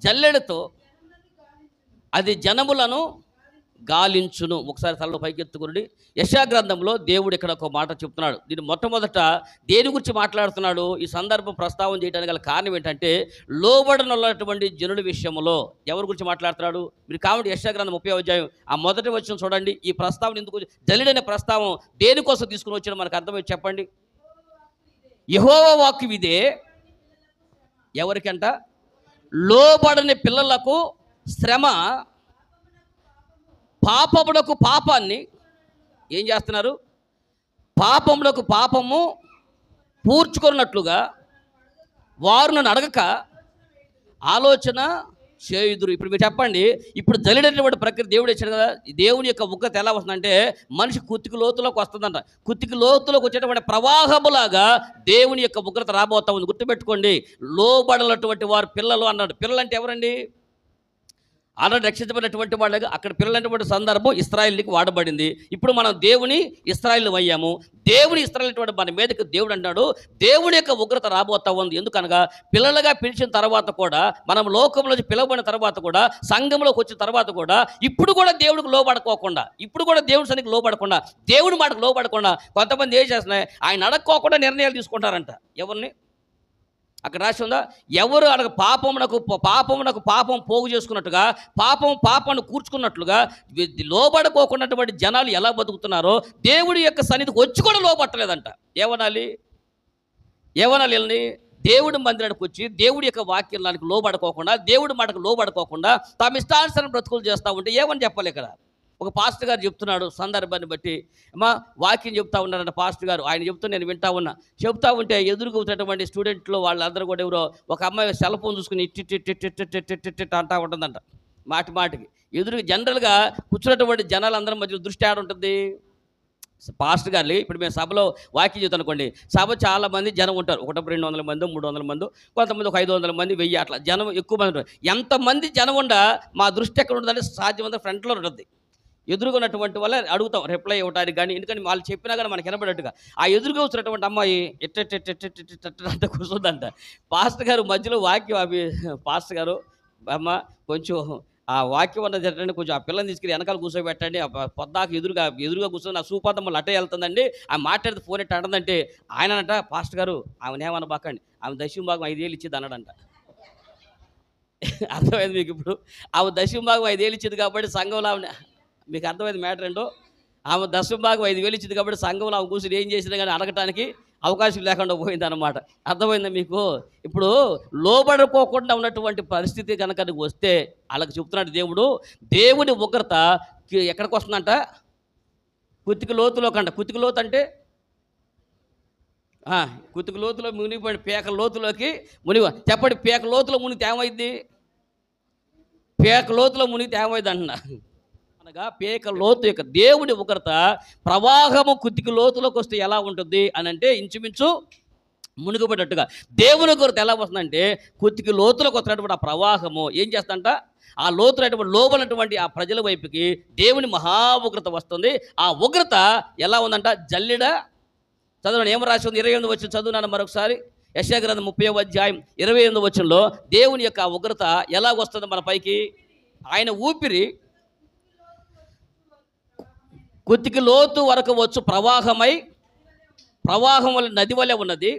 జల్లెడతో అది జనములను గాలించును. ఒకసారి తలలో పైకెత్తుకుని యెషయా గ్రంథంలో దేవుడు ఇక్కడ ఒక మాట చెప్తున్నాడు. దీన్ని మొట్టమొదట దేని గురించి మాట్లాడుతున్నాడు, ఈ సందర్భం ప్రస్తావన చేయడానికి గల కారణం ఏంటంటే లోబడనున్నటువంటి జనుల విషయంలో ఎవరి గురించి మాట్లాడుతున్నాడు. మీరు కాబట్టి యెషయా గ్రంథం 30వ అధ్యాయం ఆ మొదటి వచనం చూడండి. ఈ ప్రస్తావన ఎందుకు, జల్లిడైన ప్రస్తావం దేనికోసం తీసుకుని వచ్చాడో మనకు అర్థమైంది చెప్పండి. యెహోవా వాక్కు ఇదే, ఎవరికంట, లోబడని పిల్లలకు శ్రమ, పాపమునకు పాపాన్ని ఏం చేస్తున్నారు, పాపమునకు పాపము పూడ్చుకున్నట్లుగా వారు నన్ను అడగక ఆలోచన చేయుదురు. ఇప్పుడు మీరు చెప్పండి, ఇప్పుడు జల్లిడైనటువంటి ప్రక్రియ దేవుడు ఇచ్చాడు కదా, దేవుని యొక్క ఉగ్రత ఎలా వస్తుందంటే మనిషి కుత్తికి లోతులోకి వస్తుందంట. కుత్తికి లోతులోకి వచ్చేటువంటి ప్రవాహములాగా దేవుని యొక్క ఉగ్రత రాబోతా ఉంది. గుర్తుపెట్టుకోండి, లోబడలటువంటి వారు పిల్లలు అన్నాడు. పిల్లలు అంటే ఎవరండి, ఆల్రెడీ రక్షించబడినటువంటి వాళ్ళగా అక్కడ పిల్లలైనటువంటి సందర్భం ఇశ్రాయేలుకి వాడబడింది. ఇప్పుడు మనం దేవుని ఇశ్రాయేలు అయ్యాము. దేవుని ఇశ్రాయేలు మన మీదకి దేవుడు అంటాడు, దేవుని యొక్క ఉగ్రత రాబోతా ఉంది. ఎందుకనగా పిల్లలుగా పిలిచిన తర్వాత కూడా, మనం లోకంలోంచి పిలవబడిన తర్వాత కూడా, సంఘంలోకి వచ్చిన తర్వాత కూడా ఇప్పుడు కూడా దేవుడికి లోబడుకోకుండా, ఇప్పుడు కూడా దేవుని సన్నిధికి లోబడకుండా, దేవుడి మాటకు లోబడకుండా కొంతమంది ఏం చేస్తున్నాయి, ఆయన అడగకోకుండా నిర్ణయాలు తీసుకుంటారంట. ఎవరిని అక్కడ రాసి ఉందా, ఎవరు అడగ పాపమునకు పాపం పోగు చేసుకున్నట్టుగా, పాపాన్ని కూర్చుకున్నట్లుగా లోబడుకోకున్నటువంటి జనాలు ఎలా బతుకుతున్నారో దేవుడి యొక్క సన్నిధికి వచ్చి కూడా లోబట్టలేదంట. ఏమనాలి వీళ్ళని, దేవుడి మందిరానికి వచ్చి దేవుడి యొక్క వాక్యానికి లోబడుకోకుండా, దేవుడి మాటకు లోబడుకోకుండా తమ ఇష్టానుసారం బ్రతుకులు చేస్తూ ఉంటే ఏమని చెప్పాలి. ఇక్కడ ఒక పాస్టర్ గారు చెప్తున్నాడు, సందర్భాన్ని బట్టి అమ్మా వాక్యం చెప్తా ఉన్నారంట పాస్టర్ గారు. ఆయన చెప్తూ నేను చెప్తా ఉంటే ఎదురుగా ఉన్నటువంటి స్టూడెంట్లు వాళ్ళందరూ కూడా ఎవరో ఒక అమ్మాయి సెల్ ఫోన్ చూసుకుని ఇట్టి అంటా ఉంటుందంట. మాటికి ఎదురుగా జనరల్గా కూర్చున్నటువంటి జనాలందరి మధ్య దృష్టి ఆడ ఉంటుంది. పాస్టర్ గారు ఇప్పుడు మేము సభలో వాక్యం చెప్తాను అనుకోండి, సభ చాలా మంది జనం ఉంటారు, 200 మంది 300 మంది, కొంతమంది ఒక 500 మంది 1000 అట్లా జనం ఎక్కువ మంది ఉంటారు. ఎంతమంది జనం ఉండా మా దృష్టి ఎక్కడ ఉంటుందంటే సాధ్యమంతా ఫ్రంట్లో ఉంటుంది. ఎదురుగా ఉన్నటువంటి వల్ల అడుగుతాం రిప్లై ఇవ్వడానికి కానీ, ఎందుకని వాళ్ళు చెప్పినా కానీ మనకి వినబడేట్టుగా. ఆ ఎదురుగా వచ్చినటువంటి అమ్మాయి ఎట్ట కూర్చుందంట. పాస్టర్ గారు మధ్యలో వాక్యం అవి పాస్టర్ గారు అమ్మ కొంచెం ఆ వాక్యం అన్నది ఏంటంటే కొంచెం ఆ పిల్లని తీసుకెళ్ళి వెనకాల కూర్చోబెట్టండి, పొద్దాక ఎదురుగా కూర్చొని ఆ సూపాతం మళ్ళీ అట్టే వెళ్తుందండి, ఆమె మాట్లాడితే ఫోన్ ఎట్ట అంటుందంటే ఆయనంట పాస్టర్ గారు ఆమెనేమన్నా బాకండి, ఆమె దశమ భాగం 5 ఏళ్ళు ఇచ్చింది అన్నాడంట. అర్థమైంది మీకు? ఇప్పుడు ఆమె దశమ భాగం 5 ఏళ్ళు ఇచ్చింది కాబట్టి సంఘంలో ఆమె, మీకు అర్థమైంది మ్యాటర్ ఏంటో, ఆమె దశమ భాగం 5000 ఇచ్చింది కాబట్టి సంఘంలో ఆమె కూర్చొని ఏం చేసినా కానీ అడగటానికి అవకాశం లేకుండా పోయిందన్నమాట. అర్థమైందా మీకు? ఇప్పుడు లోబడుకోకుండా ఉన్నటువంటి పరిస్థితి కనుక వస్తే అలాగ చెప్తున్నాడు దేవుడు, దేవుని ఉగ్రత ఎక్కడికి వస్తుందంట, కుత్తికి లోతులోకంట. కుత్తికి లోతు అంటే కుత్తికి లోతులో మునిగిపోయిన పేక లోతులోకి చెప్పండి, పేక లోతులో మునిగితే ఏమైంది? పేక లోతులో మునిగితే ఏమైంది అంటున్నా, అనగా పేక లోతు యొక్క దేవుడి ఉగ్రత ప్రవాహము కుత్తికి లోతులోకి వస్తే ఎలా ఉంటుంది అని అంటే ఇంచుమించు మునిగిపోయినట్టుగా. దేవుని ఉగ్రత ఎలా వస్తుందంటే కుత్తికి లోతులోకి వస్తున్నటువంటి ఆ ప్రవాహము ఏం చేస్తుందంట, ఆ లోతునటువంటి లోబడినటువంటి ఆ ప్రజల వైపుకి దేవుని మహా ఉగ్రత వస్తుంది. ఆ ఉగ్రత ఎలా ఉందంట, జల్లెడ. చదువు ఏమో రాసి ఉంది, 28 వచ్చి చదువునాను మరొకసారి. యెషయా గ్రంథం 30వ అధ్యాయం 28వ వచనంలో దేవుని యొక్క ఉగ్రత ఎలాగొస్తుంది మన పైకి? ఆయన ఊపిరి కొద్దికి లోతు వరకు వచ్చు ప్రవాహం వల్ల నది వలె ఉన్నది.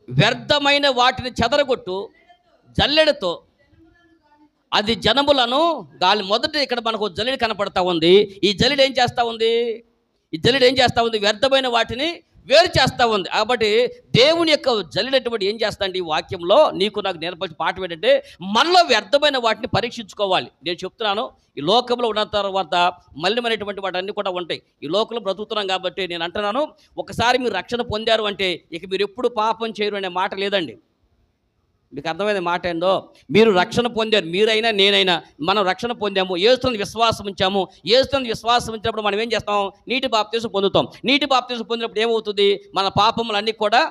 వ్యర్థమైన వాటిని చెదరగొట్టు జల్లెడతో అది జనములను గాలి. మొదట ఇక్కడ మనకు జల్లెడ కనపడతా ఉంది. ఈ జల్లెడ ఏం చేస్తూ ఉంది? వ్యర్థమైన వాటిని వేరు చేస్తూ ఉంది. కాబట్టి దేవుని యొక్క జల్లెడటువంటి ఏం చేస్తాండి? ఈ వాక్యంలో నీకు నాకు నేర్పించే పాఠం ఏంటంటే, మనలో వ్యర్థమైన వాటిని పరీక్షించుకోవాలి. నేను చెప్తున్నాను, ఈ లోకంలో ఉన్న తర్వాత మలినమైనటువంటి వాటన్నీ కూడా ఉంటాయి. ఈ లోకంలో బ్రతుకుతున్నాం కాబట్టి నేను అంటున్నాను, ఒకసారి మీరు రక్షణ పొందారు అంటే ఇక మీరు ఎప్పుడు పాపం చేయరు అనే మాట లేదండి. మీకు అర్థమైన మాట ఏందో? మీరు రక్షణ పొందారు, మీరైనా నేనైనా మనం రక్షణ పొందాము, యేసునందు విశ్వాసం ఉంచాము. యేసునందు విశ్వాసం ఉంచినప్పుడు మనం ఏం చేస్తాం? నీటి బాప్తీసం పొందుతాం. నీటి బాప్తీసం పొందినప్పుడు ఏమవుతుంది? మన పాపములన్నీ కూడా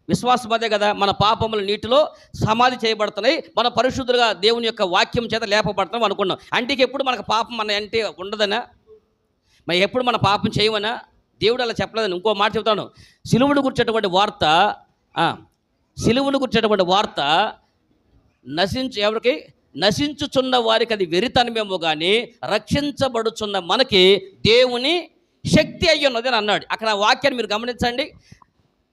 విశ్వాసం అదే కదా, మన పాపములు నీటిలో సమాధి చేయబడుతున్నాయి. మన పరిశుద్ధులుగా దేవుని యొక్క వాక్యం చేత లేపబడుతున్నాం అనుకున్నాం. అంటే ఎప్పుడు మనకు పాపం మన అంటే ఉండదనా? మరి ఎప్పుడు మన పాపం చేయమనా? దేవుడు అలా చెప్పలేదని. ఇంకో మాట చెప్తాను. సిలువను గుర్చేటువంటి వార్త ఎవరికి? నశించుచున్న వారికి అది వెరితనమేమో కానీ రక్షించబడుచున్న మనకి దేవుని శక్తి అయ్యి ఉన్నది అని అన్నాడు. అక్కడ ఆ వాక్యాన్ని మీరు గమనించండి.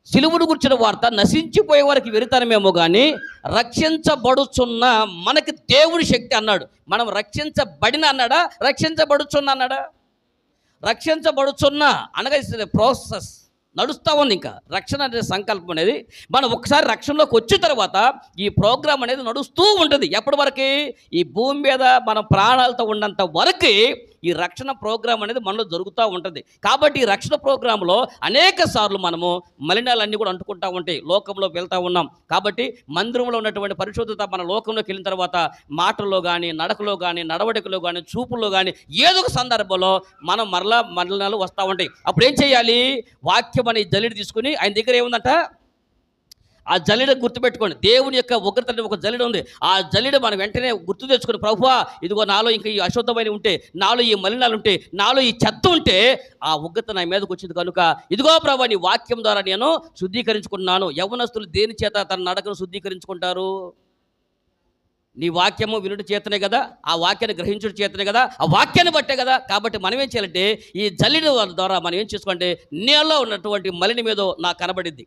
సిలువను గుర్చిన వార్త నశించిపోయే వారికి వెరితనమేమో కానీ రక్షించబడుచున్న మనకి దేవుని శక్తి అన్నాడు. మనం రక్షించబడిన అన్నాడా? రక్షించబడుచున్న అన్నాడా? రక్షించబడుచున్న అనగా ప్రాసెస్ నడుస్తూ ఉంది. ఇంకా రక్షణ అనే సంకల్పం అనేది మనం ఒకసారి రక్షణలోకి వచ్చిన తర్వాత ఈ ప్రోగ్రాం అనేది నడుస్తూ ఉంటుంది. ఎప్పటి వరకు? ఈ భూమి మీద మనం ప్రాణాలతో ఉన్నంత వరకు ఈ రక్షణ ప్రోగ్రాం అనేది మనలో జరుగుతూ ఉంటుంది. కాబట్టి ఈ రక్షణ ప్రోగ్రాంలో అనేక సార్లు మనము మలినాలన్నీ కూడా అంటుకుంటూ ఉంటాయి. లోకంలోకి వెళ్తూ ఉన్నాం కాబట్టి మందిరంలో ఉన్నటువంటి పరిశుద్ధత మన లోకంలోకి వెళ్ళిన తర్వాత మాటల్లో కానీ, నడకలో కానీ, నడవడికలో కానీ, చూపుల్లో కానీ ఏదో ఒక సందర్భంలో మనం మరలా మలినాలు వస్తూ ఉంటాయి. అప్పుడు ఏం చేయాలి? వాక్యం అనే జల్లెడ తీసుకుని, ఆయన దగ్గర ఏముందంట? ఆ జల్లెడ గుర్తుపెట్టుకోండి. దేవుని యొక్క ఉగ్రత ఒక జల్లెడ ఉంది. ఆ జల్లెడ మనం వెంటనే గుర్తు తెచ్చుకొని, ప్రభువా ఇదిగో నాలో ఇంకా ఈ అశుద్ధమైన ఉంటే, నాలో ఈ మలినాలు ఉంటే, నాలో ఈ చెత్త ఉంటే ఆ ఉగ్రత నా మీదకి వచ్చింది కనుక ఇదిగో ప్రభువా నీ వాక్యం ద్వారా నేను శుద్ధీకరించుకున్నాను. యవ్వనస్తులు దేని చేత తన నడకను శుద్ధీకరించుకుంటారు? నీ వాక్యము వినుడి చేతనే కదా, ఆ వాక్యాన్ని గ్రహించుడి చేతనే కదా, ఆ వాక్యాన్ని బట్టే కదా. కాబట్టి మనం ఏం చేయాలంటే ఈ జల్లెడ ద్వారా మనం ఏం చేసుకోంటే, నీలో ఉన్నటువంటి మలిని మీద నాకు కనబడింది,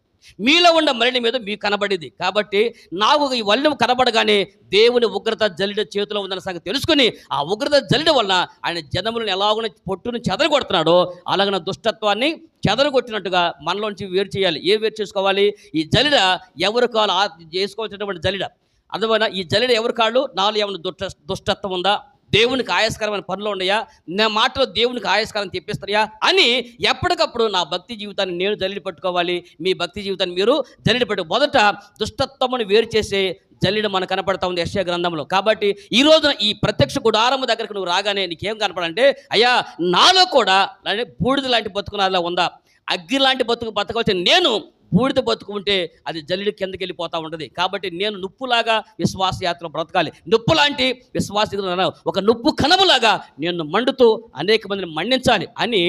మీలో ఉన్న మలిని మీద మీకు కనబడింది. కాబట్టి నాకు ఈ వలనం కనబడగానే దేవుని ఉగ్రత జల్లెడ చేతిలో ఉందన్న సంగతి తెలుసుకుని, ఆ ఉగ్రత జల్లెడ వలన ఆయన జనములను ఎలాగో పొట్టును చెదరగొడుతున్నాడో అలాగన దుష్టత్వాన్ని చెదరగొట్టినట్టుగా మనలోంచి వేరు చేయాలి. ఏం వేరు చేసుకోవాలి? ఈ జల్లెడ ఎవరు కాలు చేసుకోవాల్సినటువంటి జల్లెడ. అందువల్ల ఈ జల్లెడ ఎవరి కాళ్ళు? నాలో ఏమైనా దుష్టత్వం ఉందా? దేవునికి ఆయాస్కరమైన పనులు ఉన్నాయా? నా మాటలో దేవునికి ఆయాస్కరం తెప్పిస్తాయా అని ఎప్పటికప్పుడు నా భక్తి జీవితాన్ని నేను జల్లెడ పట్టుకోవాలి. మీ భక్తి జీవితాన్ని మీరు జల్లెడ పెట్టు. మొదట దుష్టత్వమును వేరు చేసే జల్లెడ మనకు కనపడతా ఉంది యెషయా గ్రంథంలో. కాబట్టి ఈ రోజున ఈ ప్రత్యక్ష గుడారము దగ్గరకు నువ్వు రాగానే నీకేం కనపడంటే, అయ్యా నాలో కూడా బూడిద లాంటి బతుకునాలా ఉందా? అగ్గి లాంటి బతకవలసిన నేను బూడిద బతుకుంటే అది జల్లెడ కిందకి వెళ్ళిపోతూ ఉంటుంది. కాబట్టి నేను నుప్పులాగా విశ్వాస యాత్ర బ్రతకాలి. నుప్పు లాంటి విశ్వాస, ఒక నుప్పు కణములాగా నేను మండుతూ అనేక మందిని మండించాలి అని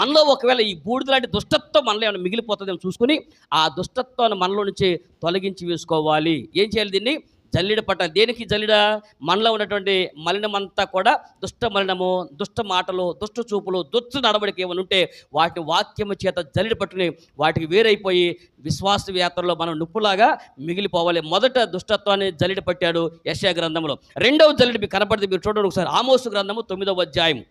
మనలో ఒకవేళ ఈ బూడిద లాంటి దుష్టత్వం మనలో ఏమైనా మిగిలిపోతుందని చూసుకుని ఆ దుష్టత్వాన్ని మనలో నుంచి తొలగించి వేసుకోవాలి. ఏం చేయాలి? దీన్ని జల్లెడ పట్టాలి. దేనికి జల్లెడ? మనలో ఉన్నటువంటి మలినమంతా కూడా దుష్ట మలినము, దుష్ట మాటలు, దుష్ట చూపులు, దుష్ట నడవడికి ఏమైనా ఉంటే వాటిని వాక్యము చేత జల్లెడ పట్టుకుని వాటికి వేరైపోయి విశ్వాస యాత్రలో మనం నుప్పులాగా మిగిలిపోవాలి. మొదట దుష్టత్వాన్ని జల్లెడ పట్టాడు యెషయా గ్రంథంలో. రెండవ జల్లెడ మీకు కనపడింది, మీరు చూడండి ఒకసారి. ఆమోసు గ్రంథము 9వ అధ్యాయం.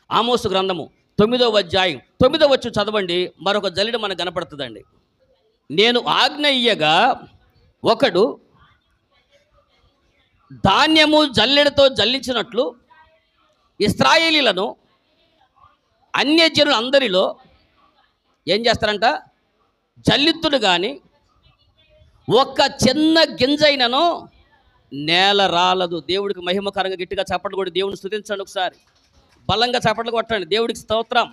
ఆమోసు గ్రంథము 9వ అధ్యాయం 9వ వచనం చదవండి. మరొక జల్లెడ మనకు కనపడుతుందండి. నేను ఆజ్ఞ ఇయ్యగా ఒకడు ధాన్యము జల్లెడతో జల్లించినట్లు ఇశ్రాయేలీలను అన్యజనులు అందరిలో ఏం చేస్తారంట? జల్లిత్తుడు కానీ ఒక్క చిన్న గింజైనను నేల రాలదు. దేవుడికి మహిమకరంగా గట్టిగా చప్పట్లు కొట్టి దేవుని స్తుతించండి. ఒకసారి బలంగా చప్పట్లు కొట్టండి. దేవుడికి స్తోత్రం.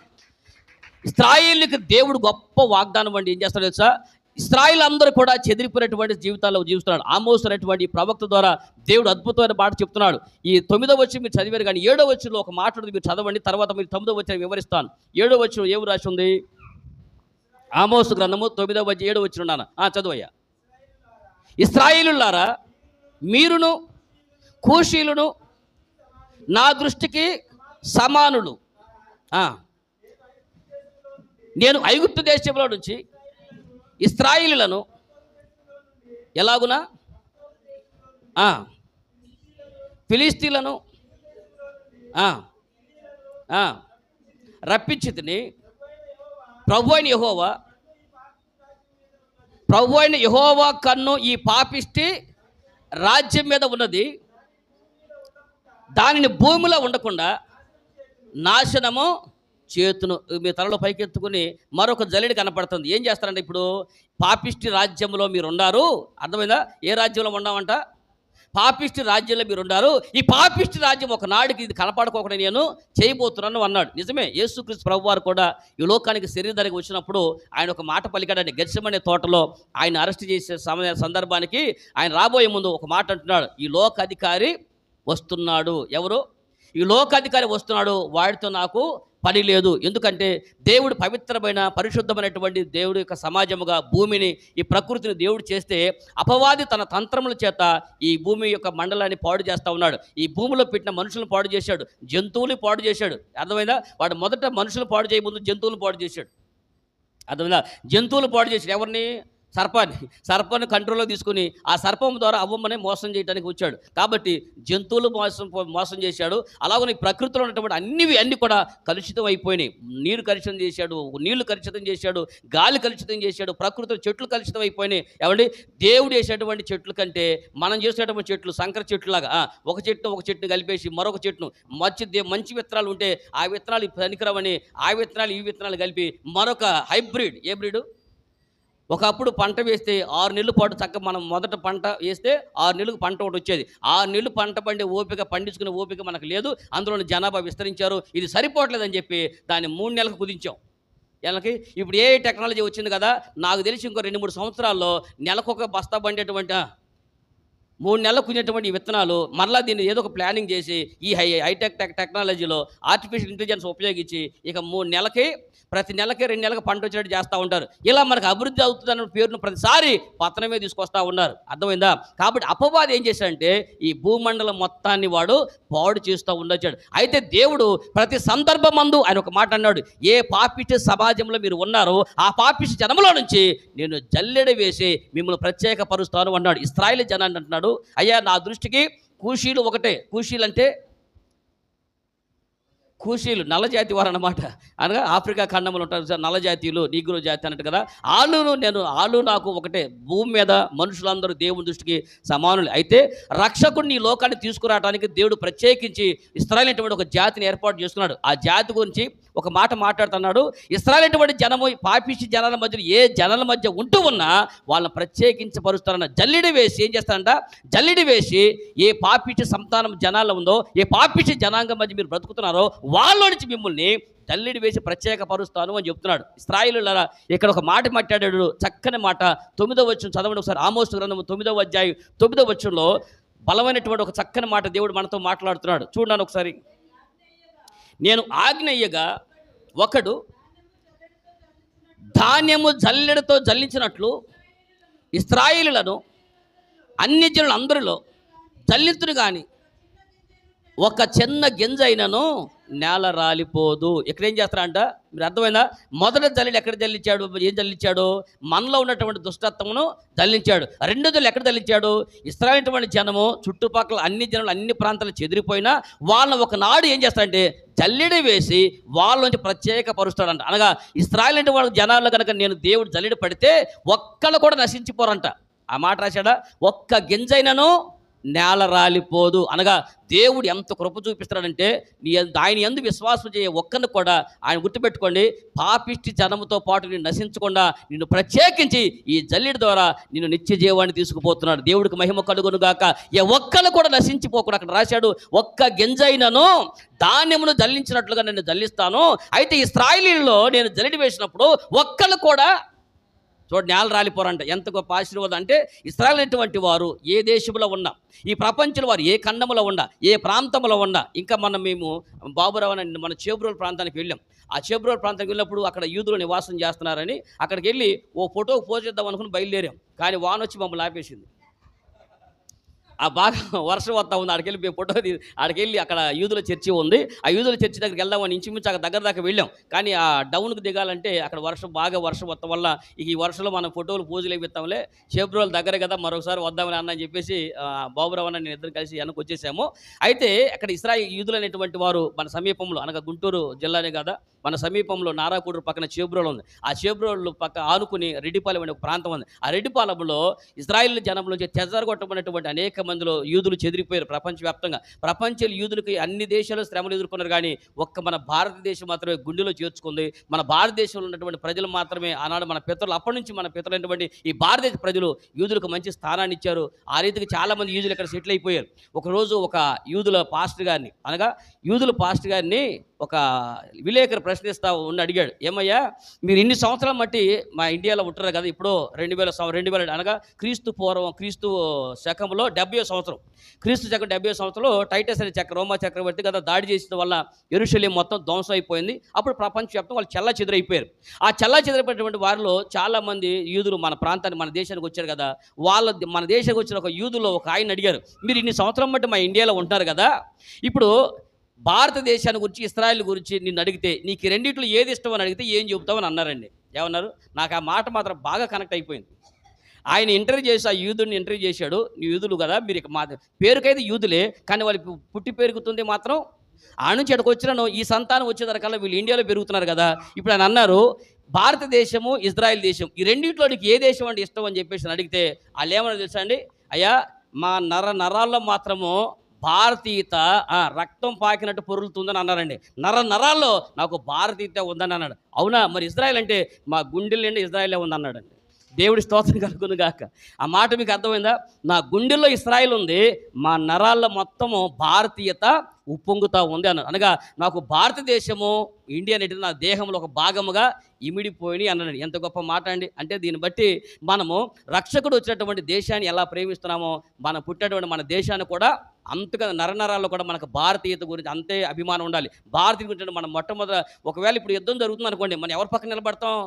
ఇశ్రాయేలుకి దేవుడు గొప్ప వాగ్దానం అండి. ఏం చేస్తాడు తెలుసా? ఇశ్రాయేలు అందరూ కూడా చెదిరిపోయినటువంటి జీవితాల్లో జీవిస్తున్నాడు. ఆమోసు అనేటువంటి ప్రవక్త ద్వారా దేవుడు అద్భుతమైన మాట చెప్తున్నాడు. ఈ 9వ వచనం మీరు చదివారు కానీ 7వ వచనంలో ఒక మాట ఉంది, మీరు చదవండి. తర్వాత మీరు 9వ వచనం వివరిస్తాను. 7వ వచనం ఏమి రాసి ఉంది? ఆమోసు గ్రంథము 9:7 చదువయ్యా. ఇశ్రాయేలులారా, మీరును కూషీలును నా దృష్టికి సమానులు. నేను ఐగుప్తు దేశంలో నుంచి ఇశ్రాయేలులను ఎలాగునా ఫిలిస్తీన్లను రప్పించితిని. ప్రభు అయిన యెహోవా కన్ను ఈ పాపిష్టి రాజ్యం మీద ఉన్నది, దానిని భూమిలో ఉండకుండా నాశనము చేతును. మీ తలలో పైకెత్తుకుని మరొక జల్లెడి కనపడుతుంది. ఏం చేస్తారంటే, ఇప్పుడు పాపిష్టి రాజ్యంలో మీరు ఉన్నారు. అర్థమైందా? ఏ రాజ్యంలో ఉన్నామంట? పాపిష్టి రాజ్యంలో మీరు ఉన్నారు. ఈ పాపిష్టి రాజ్యం ఒకనాడికి ఇది కనపడుకోకుండా నేను చేయబోతున్నాను అన్నాడు. నిజమే, యేసుక్రీస్తు ప్రభువారు కూడా ఈ లోకానికి శరీరధారికి వచ్చినప్పుడు ఆయన ఒక మాట పలికాడండి. గెత్సెమనే తోటలో ఆయన అరెస్ట్ చేసే సందర్భానికి ఆయన రాబోయే ముందు ఒక మాట అంటున్నాడు, ఈ లోకాధికారి వస్తున్నాడు. ఎవరు? ఈ లోకాధికారి వస్తున్నాడు, వాడితో నాకు పని లేదు. ఎందుకంటే దేవుడు పవిత్రమైన పరిశుద్ధమైనటువంటి దేవుడి యొక్క సమాజముగా భూమిని, ఈ ప్రకృతిని దేవుడు చేస్తే అపవాది తన తంత్రముల చేత ఈ భూమి యొక్క మండలాన్ని పాడు చేస్తూ ఉన్నాడు. ఈ భూమిలో పెట్టిన మనుషులను పాడు చేశాడు, జంతువులు పాడు చేశాడు. అర్థమైందా? వాడు మొదట మనుషులు పాడు చేయముందు జంతువులు పాడు చేశాడు. అర్థమైందా? జంతువులు పాడు చేశాడు. ఎవరిని? సర్పాన్ని కంట్రోల్లో తీసుకుని ఆ సర్పం ద్వారా అవ్వమ్మని మోసం చేయడానికి వచ్చాడు. కాబట్టి జంతువులు మోసం చేశాడు. అలాగే ప్రకృతిలో ఉన్నటువంటి అన్నీ కూడా కలుషితం అయిపోయినాయి. నీరు కలుషితం చేశాడు, నీళ్లు కలుషితం చేశాడు, గాలి కలుషితం చేశాడు, ప్రకృతిలో చెట్లు కలుషితం అయిపోయినాయి. ఏమండి, దేవుడు వేసేటువంటి చెట్లు కంటే మనం చేసేటువంటి చెట్లు సంకర చెట్లులాగా ఒక చెట్టు కలిపేసి మరొక చెట్టును మంచి విత్తనాలు ఉంటే ఆ విత్తనాలు పనికిరావని ఆ విత్తనాలు ఈ విత్తనాలు కలిపి మరొక హైబ్రిడ్. ఏ బ్రీడు? ఒకప్పుడు పంట వేస్తే 6 నెలల పాటు చక్కగా మనం మొదట పంట వేస్తే 6 నెలలకు పంట ఒకటి వచ్చేది. 6 నెలలు పంట పండే ఓపిక, పండించుకునే ఓపిక మనకు లేదు. అందులోని జనాభా విస్తరించారు. ఇది సరిపోవట్లేదని చెప్పి దాన్ని 3 నెలలకు కుదించాం. నెలకి ఇప్పుడు ఏ టెక్నాలజీ వచ్చింది కదా, నాకు తెలిసి ఇంకో 2-3 సంవత్సరాల్లో నెలకొక బస్తా పండేటువంటి 3 నెలలకు కుదినటువంటి విత్తనాలు మరలా దీన్ని ఏదో ఒక ప్లానింగ్ చేసి ఈ హైటెక్ టెక్నాలజీలో ఆర్టిఫిషియల్ ఇంటెలిజెన్స్ ఉపయోగించి ఇక 3 నెలలకి ప్రతి నెలకి 2 నెలలకు పంట వచ్చేటట్టు చేస్తూ ఉంటారు. ఇలా మనకు అభివృద్ధి అవుతుందన్న పేరును ప్రతిసారి పతనమే తీసుకొస్తూ ఉన్నారు. అర్థమైందా? కాబట్టి అపవాది ఏం చేశాడంటే ఈ భూమండలం మొత్తాన్ని వాడు పాడు చేస్తూ ఉండొచ్చాడు. అయితే దేవుడు ప్రతి సందర్భమందు ఆయన ఒక మాట అన్నాడు, ఏ పాపిష్టి సమాజంలో మీరు ఉన్నారో ఆ పాపిష్టి జనములో నుంచి నేను జల్లెడ వేసి మిమ్మల్ని ప్రత్యేకపరుస్తాను అన్నాడు. ఇశ్రాయేలు జనాన్ని అంటున్నాడు, అయ్యా నా దృష్టికి కూషీలు ఒకటే. కూషీలు అంటే కూషీలు నల్లజాతి వారు అన్నమాట. అనగా ఆఫ్రికా ఖండంలో ఉంటారు సార్ నల్లజాతీయులు, నీగ్రో జాతి అన్నట్టు కదా. ఆళ్ళు నాకు ఒకటే. భూమి మీద మనుషులందరూ దేవుని దృష్టికి సమానులు. అయితే రక్షకుడిని ఈ లోకాన్ని తీసుకురావడానికి దేవుడు ప్రత్యేకించి ఇశ్రాయేలు అనేటువంటి ఒక జాతిని ఏర్పాటు చేసుకున్నాడు. ఆ జాతి గురించి ఒక మాట మాట్లాడుతున్నాడు. ఇశ్రాయేలు అనేటువంటి జనము పాపిష్టి జనాల మధ్య ఏ జనాల మధ్య ఉంటూ ఉన్నా వాళ్ళని ప్రత్యేకించపరుస్తారన్న. జల్లిడి వేసి ఏం చేస్తారంట? జల్లిడి వేసి ఏ పాపిష్టి సంతానం జనాల్లో ఉందో, ఏ పాపిష్టి జనాంగం మధ్య మీరు బ్రతుకుతున్నారో వాళ్ళ నుంచి మిమ్మల్ని జల్లిడి వేసి ప్రత్యేకపరుస్తాను అని చెప్తున్నాడు. ఇశ్రాయేలులారా, ఇక్కడ ఒక మాట మాట్లాడాడు, చక్కని మాట. 9వ వచనం చదవండి ఒకసారి. ఆమోసు గ్రంథము 9వ అధ్యాయం 9వ వచనంలో బలమైనటువంటి ఒక చక్కని మాట దేవుడు మనతో మాట్లాడుతున్నాడు. చూడండి ఒకసారి. నేను ఆజ్ఞయ్యగా ఒకడు ధాన్యము జల్లెడతో జల్లించినట్లు ఇశ్రాయేలులను అన్ని జనులందరిలో జల్లింతును కానీ ఒక చిన్న గింజ అయినను నేల రాలిపోదు. ఎక్కడేం చేస్తారంట? మీరు అర్థమైందా? మొదట జల్లిడు ఎక్కడ జల్లించాడు? ఏం జల్లించాడు? మనలో ఉన్నటువంటి దుష్టత్వమును జల్లించాడు. రెండో జల్లి ఎక్కడ జల్లించాడు? ఇశ్రాయేలు జనము చుట్టుపక్కల అన్ని జనులు అన్ని ప్రాంతాలు చెదిరిపోయినా వాళ్ళని ఒకనాడు ఏం చేస్తాడంటే జల్లిడి వేసి వాళ్ళ నుంచి ప్రత్యేకపరుస్తాడంట. అనగా ఇశ్రాయేలు అంటే వాళ్ళ జనాల్లో కనుక నేను దేవుడు జల్లిడి పడితే ఒక్కళ్ళు కూడా నశించిపోరంట. ఆ మాట రాశాడా? ఒక్క గింజైనను నేల రాలిపోదు. అనగా దేవుడు ఎంత కృప చూపిస్తాడంటే ఆయన యందు విశ్వాసం చేయ ఒక్కరిని కూడా ఆయన గుర్తుపెట్టుకోండి, పాపిష్టి జనముతో పాటు నేను నశించకుండా నిన్ను ప్రత్యేకించి ఈ జల్లిడి ద్వారా నిన్ను నిత్య జీవాన్ని తీసుకుపోతున్నాడు. దేవుడికి మహిమ కలుగును గాక. ఏ ఒక్కరు కూడా నశించిపోకుండా అక్కడ రాశాడు, ఒక్క గింజైనను ధాన్యమును జల్లించినట్లుగా నేను జల్లిస్తాను. అయితే ఇశ్రాయేలీయుల్లో నేను జల్లిడి వేసినప్పుడు ఒక్కరు కూడా చూడండి నేల రాలిపోరంట. ఎంత గొప్ప ఆశీర్వాదం అంటే ఇశ్రాయేలు అనేటువంటి వారు ఏ దేశంలో ఉన్నా, ఈ ప్రపంచంలో వారు ఏ ఖండంలో ఉన్నా, ఏ ప్రాంతంలో ఉన్నా, ఇంకా మేము బాబురావు మన చేబ్రోలు ప్రాంతానికి వెళ్ళాం. ఆ షెబ్రోన్ ప్రాంతానికి వెళ్ళినప్పుడు అక్కడ యూదులు నివాసం చేస్తున్నారని అక్కడికి వెళ్ళి ఓ ఫోటోకి పోజ్ చేద్దాం అనుకుని బయలుదేరాం. కానీ వాన వచ్చి మమ్మల్ని ఆపేసింది. ఆ బాగా వర్షం వస్తూ ఉంది. ఆడికెళ్ళి మేము ఫోటో ఆడికెళ్ళి అక్కడ యూదుల చర్చి ఉంది. ఆ యూదుల చర్చి దగ్గరికి వెళ్దామని ఇంచుమించు అక్కడ దగ్గర దాకా వెళ్ళాం. కానీ ఆ డౌన్కి దిగాలంటే అక్కడ బాగా వర్షం వస్తాం వల్ల ఈ వర్షంలో మనం ఫోటోలు పూజలు ఇస్తాంలే, షెబ్రోన్ దగ్గరే కదా మరొకసారి వద్దామని అన్న అని చెప్పేసి బాబురావు అన్న నేను ఇద్దరు కలిసి వెనక్కి వచ్చేసాము. అయితే అక్కడ యూదులు అనేటువంటి వారు మన సమీపంలో అనగా గుంటూరు జిల్లానే కదా, మన సమీపంలో నారాకూడూరు పక్కన షెబ్రోన్ ఉంది. ఆ షెబ్రోన్ పక్క ఆనుకుని రెడ్డిపాలెం అనే ఒక ప్రాంతం ఉంది. ఆ రెడ్డిపాలెంలో ఇశ్రాయేలు జనం నుంచి చెదరగొట్టబడినటువంటి అనేక మందిలో యూదులు చెదిరిపోయారు ప్రపంచవ్యాప్తంగా. ప్రపంచ యూదులకి అన్ని దేశాలు శ్రమలు ఎదుర్కొన్నారు. కానీ ఒక్క మన భారతదేశం మాత్రమే గుండెలో చేర్చుకుంది. మన భారతదేశంలో ఉన్నటువంటి ప్రజలు మాత్రమే ఆనాడు మన పితరులు, అప్పటి నుంచి మన పితరులైనటువంటి ఈ భారతదేశ ప్రజలు యూదులకు మంచి స్థానాన్ని ఇచ్చారు. ఆ రీతికి చాలామంది యూదులు ఇక్కడ సెటిల్ అయిపోయారు. ఒకరోజు ఒక యూదుల పాస్టర్ గారిని ఒక విలేకరు ప్రశ్నిస్తా ఉన్న అడిగాడు, ఏమయ్యా మీరు ఇన్ని సంవత్సరాల మట్టి మా ఇండియాలో ఉంటారు కదా, ఇప్పుడు 2000 అనగా క్రీస్తు శకంలో 70వ సంవత్సరం, క్రీస్తు శకం 70వ సంవత్సరంలో టైటస్ అనే రోమా చక్రవర్తి కదా దాడి చేసిన వల్ల యెరూషలేము మొత్తం ధ్వంసం అయిపోయింది. అప్పుడు ప్రపంచవ్యాప్తం వాళ్ళు చెల్లా చెదిరైపోయారు. ఆ చెల్లా చెదిరైపోయినటువంటి వారిలో చాలామంది యూదులు మన ప్రాంతానికి మన దేశానికి వచ్చారు కదా, మన దేశానికి వచ్చిన ఒక యూదులో ఒక ఆయన అడిగారు, మీరు ఇన్ని సంవత్సరం బట్టి మా ఇండియాలో ఉంటారు కదా, ఇప్పుడు భారతదేశాన్ని గురించి ఇశ్రాయేల్ గురించి నిన్ను అడిగితే నీకు రెండిట్లో ఏది ఇష్టం అని అడిగితే ఏం చెబుతావని అన్నారండి. ఏమన్నారు? నాకు ఆ మాట మాత్రం బాగా కనెక్ట్ అయిపోయింది. ఆయన ఇంటర్వ్యూ చేసి ఆ యూదుని ఇంటర్వ్యూ చేశాడు. యూదులు కదా మీరు, మా పేరుకైతే యూదులే కానీ వాళ్ళు పుట్టి పెరుగుతుంది మాత్రం ఆ నుంచి అక్కడికి వచ్చినాను ఈ సంతానం వచ్చేదరకల్లా వీళ్ళు ఇండియాలో పెరుగుతున్నారు కదా. ఇప్పుడు ఆయన అన్నారు భారతదేశము ఇజ్రాయెల్ దేశం ఈ రెండింటిలో నీకు ఏ దేశం అంటే ఇష్టం అని చెప్పేసి అడిగితే వాళ్ళు ఏమన్నా తెలుసా అండి, అయ్యా మా నరాల్లో మాత్రము భారతీయత రక్తం పాకినట్టు పొరులుతుందని అన్నారండి. నరాల్లో నాకు భారతీయత ఉందని అన్నాడు. అవునా, మరి ఇజ్రాయెల్ అంటే మా గుండెల నిండా ఇజ్రాయెలే ఉందన్నాడండి. దేవుడి స్తోత్రం కలుగును గాక. ఆ మాట మీకు అర్థమైందా? నా గుండెల్లో ఇశ్రాయేల్ ఉంది, మా నరాల్లో మొత్తము భారతీయత ఉప్పొంగుతూ ఉంది అన్నాడు. అనగా నాకు భారతదేశము ఇండియా అనేది నా దేహంలో ఒక భాగముగా ఇమిడిపోయి అన్నాడు. ఎంత గొప్ప మాట అండి. అంటే దీన్ని బట్టి మనము రక్షకుడు వచ్చినటువంటి దేశాన్ని ఎలా ప్రేమిస్తున్నామో మనం పుట్టినటువంటి మన దేశాన్ని కూడా అంతగా నరనరాల్లో కూడా మనకు భారతీయత గురించి అంతే అభిమానం ఉండాలి. భారతీయ గురించి మనం మొట్టమొదట ఒకవేళ ఇప్పుడు యుద్ధం జరుగుతుంది అనుకోండి, మనం ఎవరి పక్కన నిలబడతాం?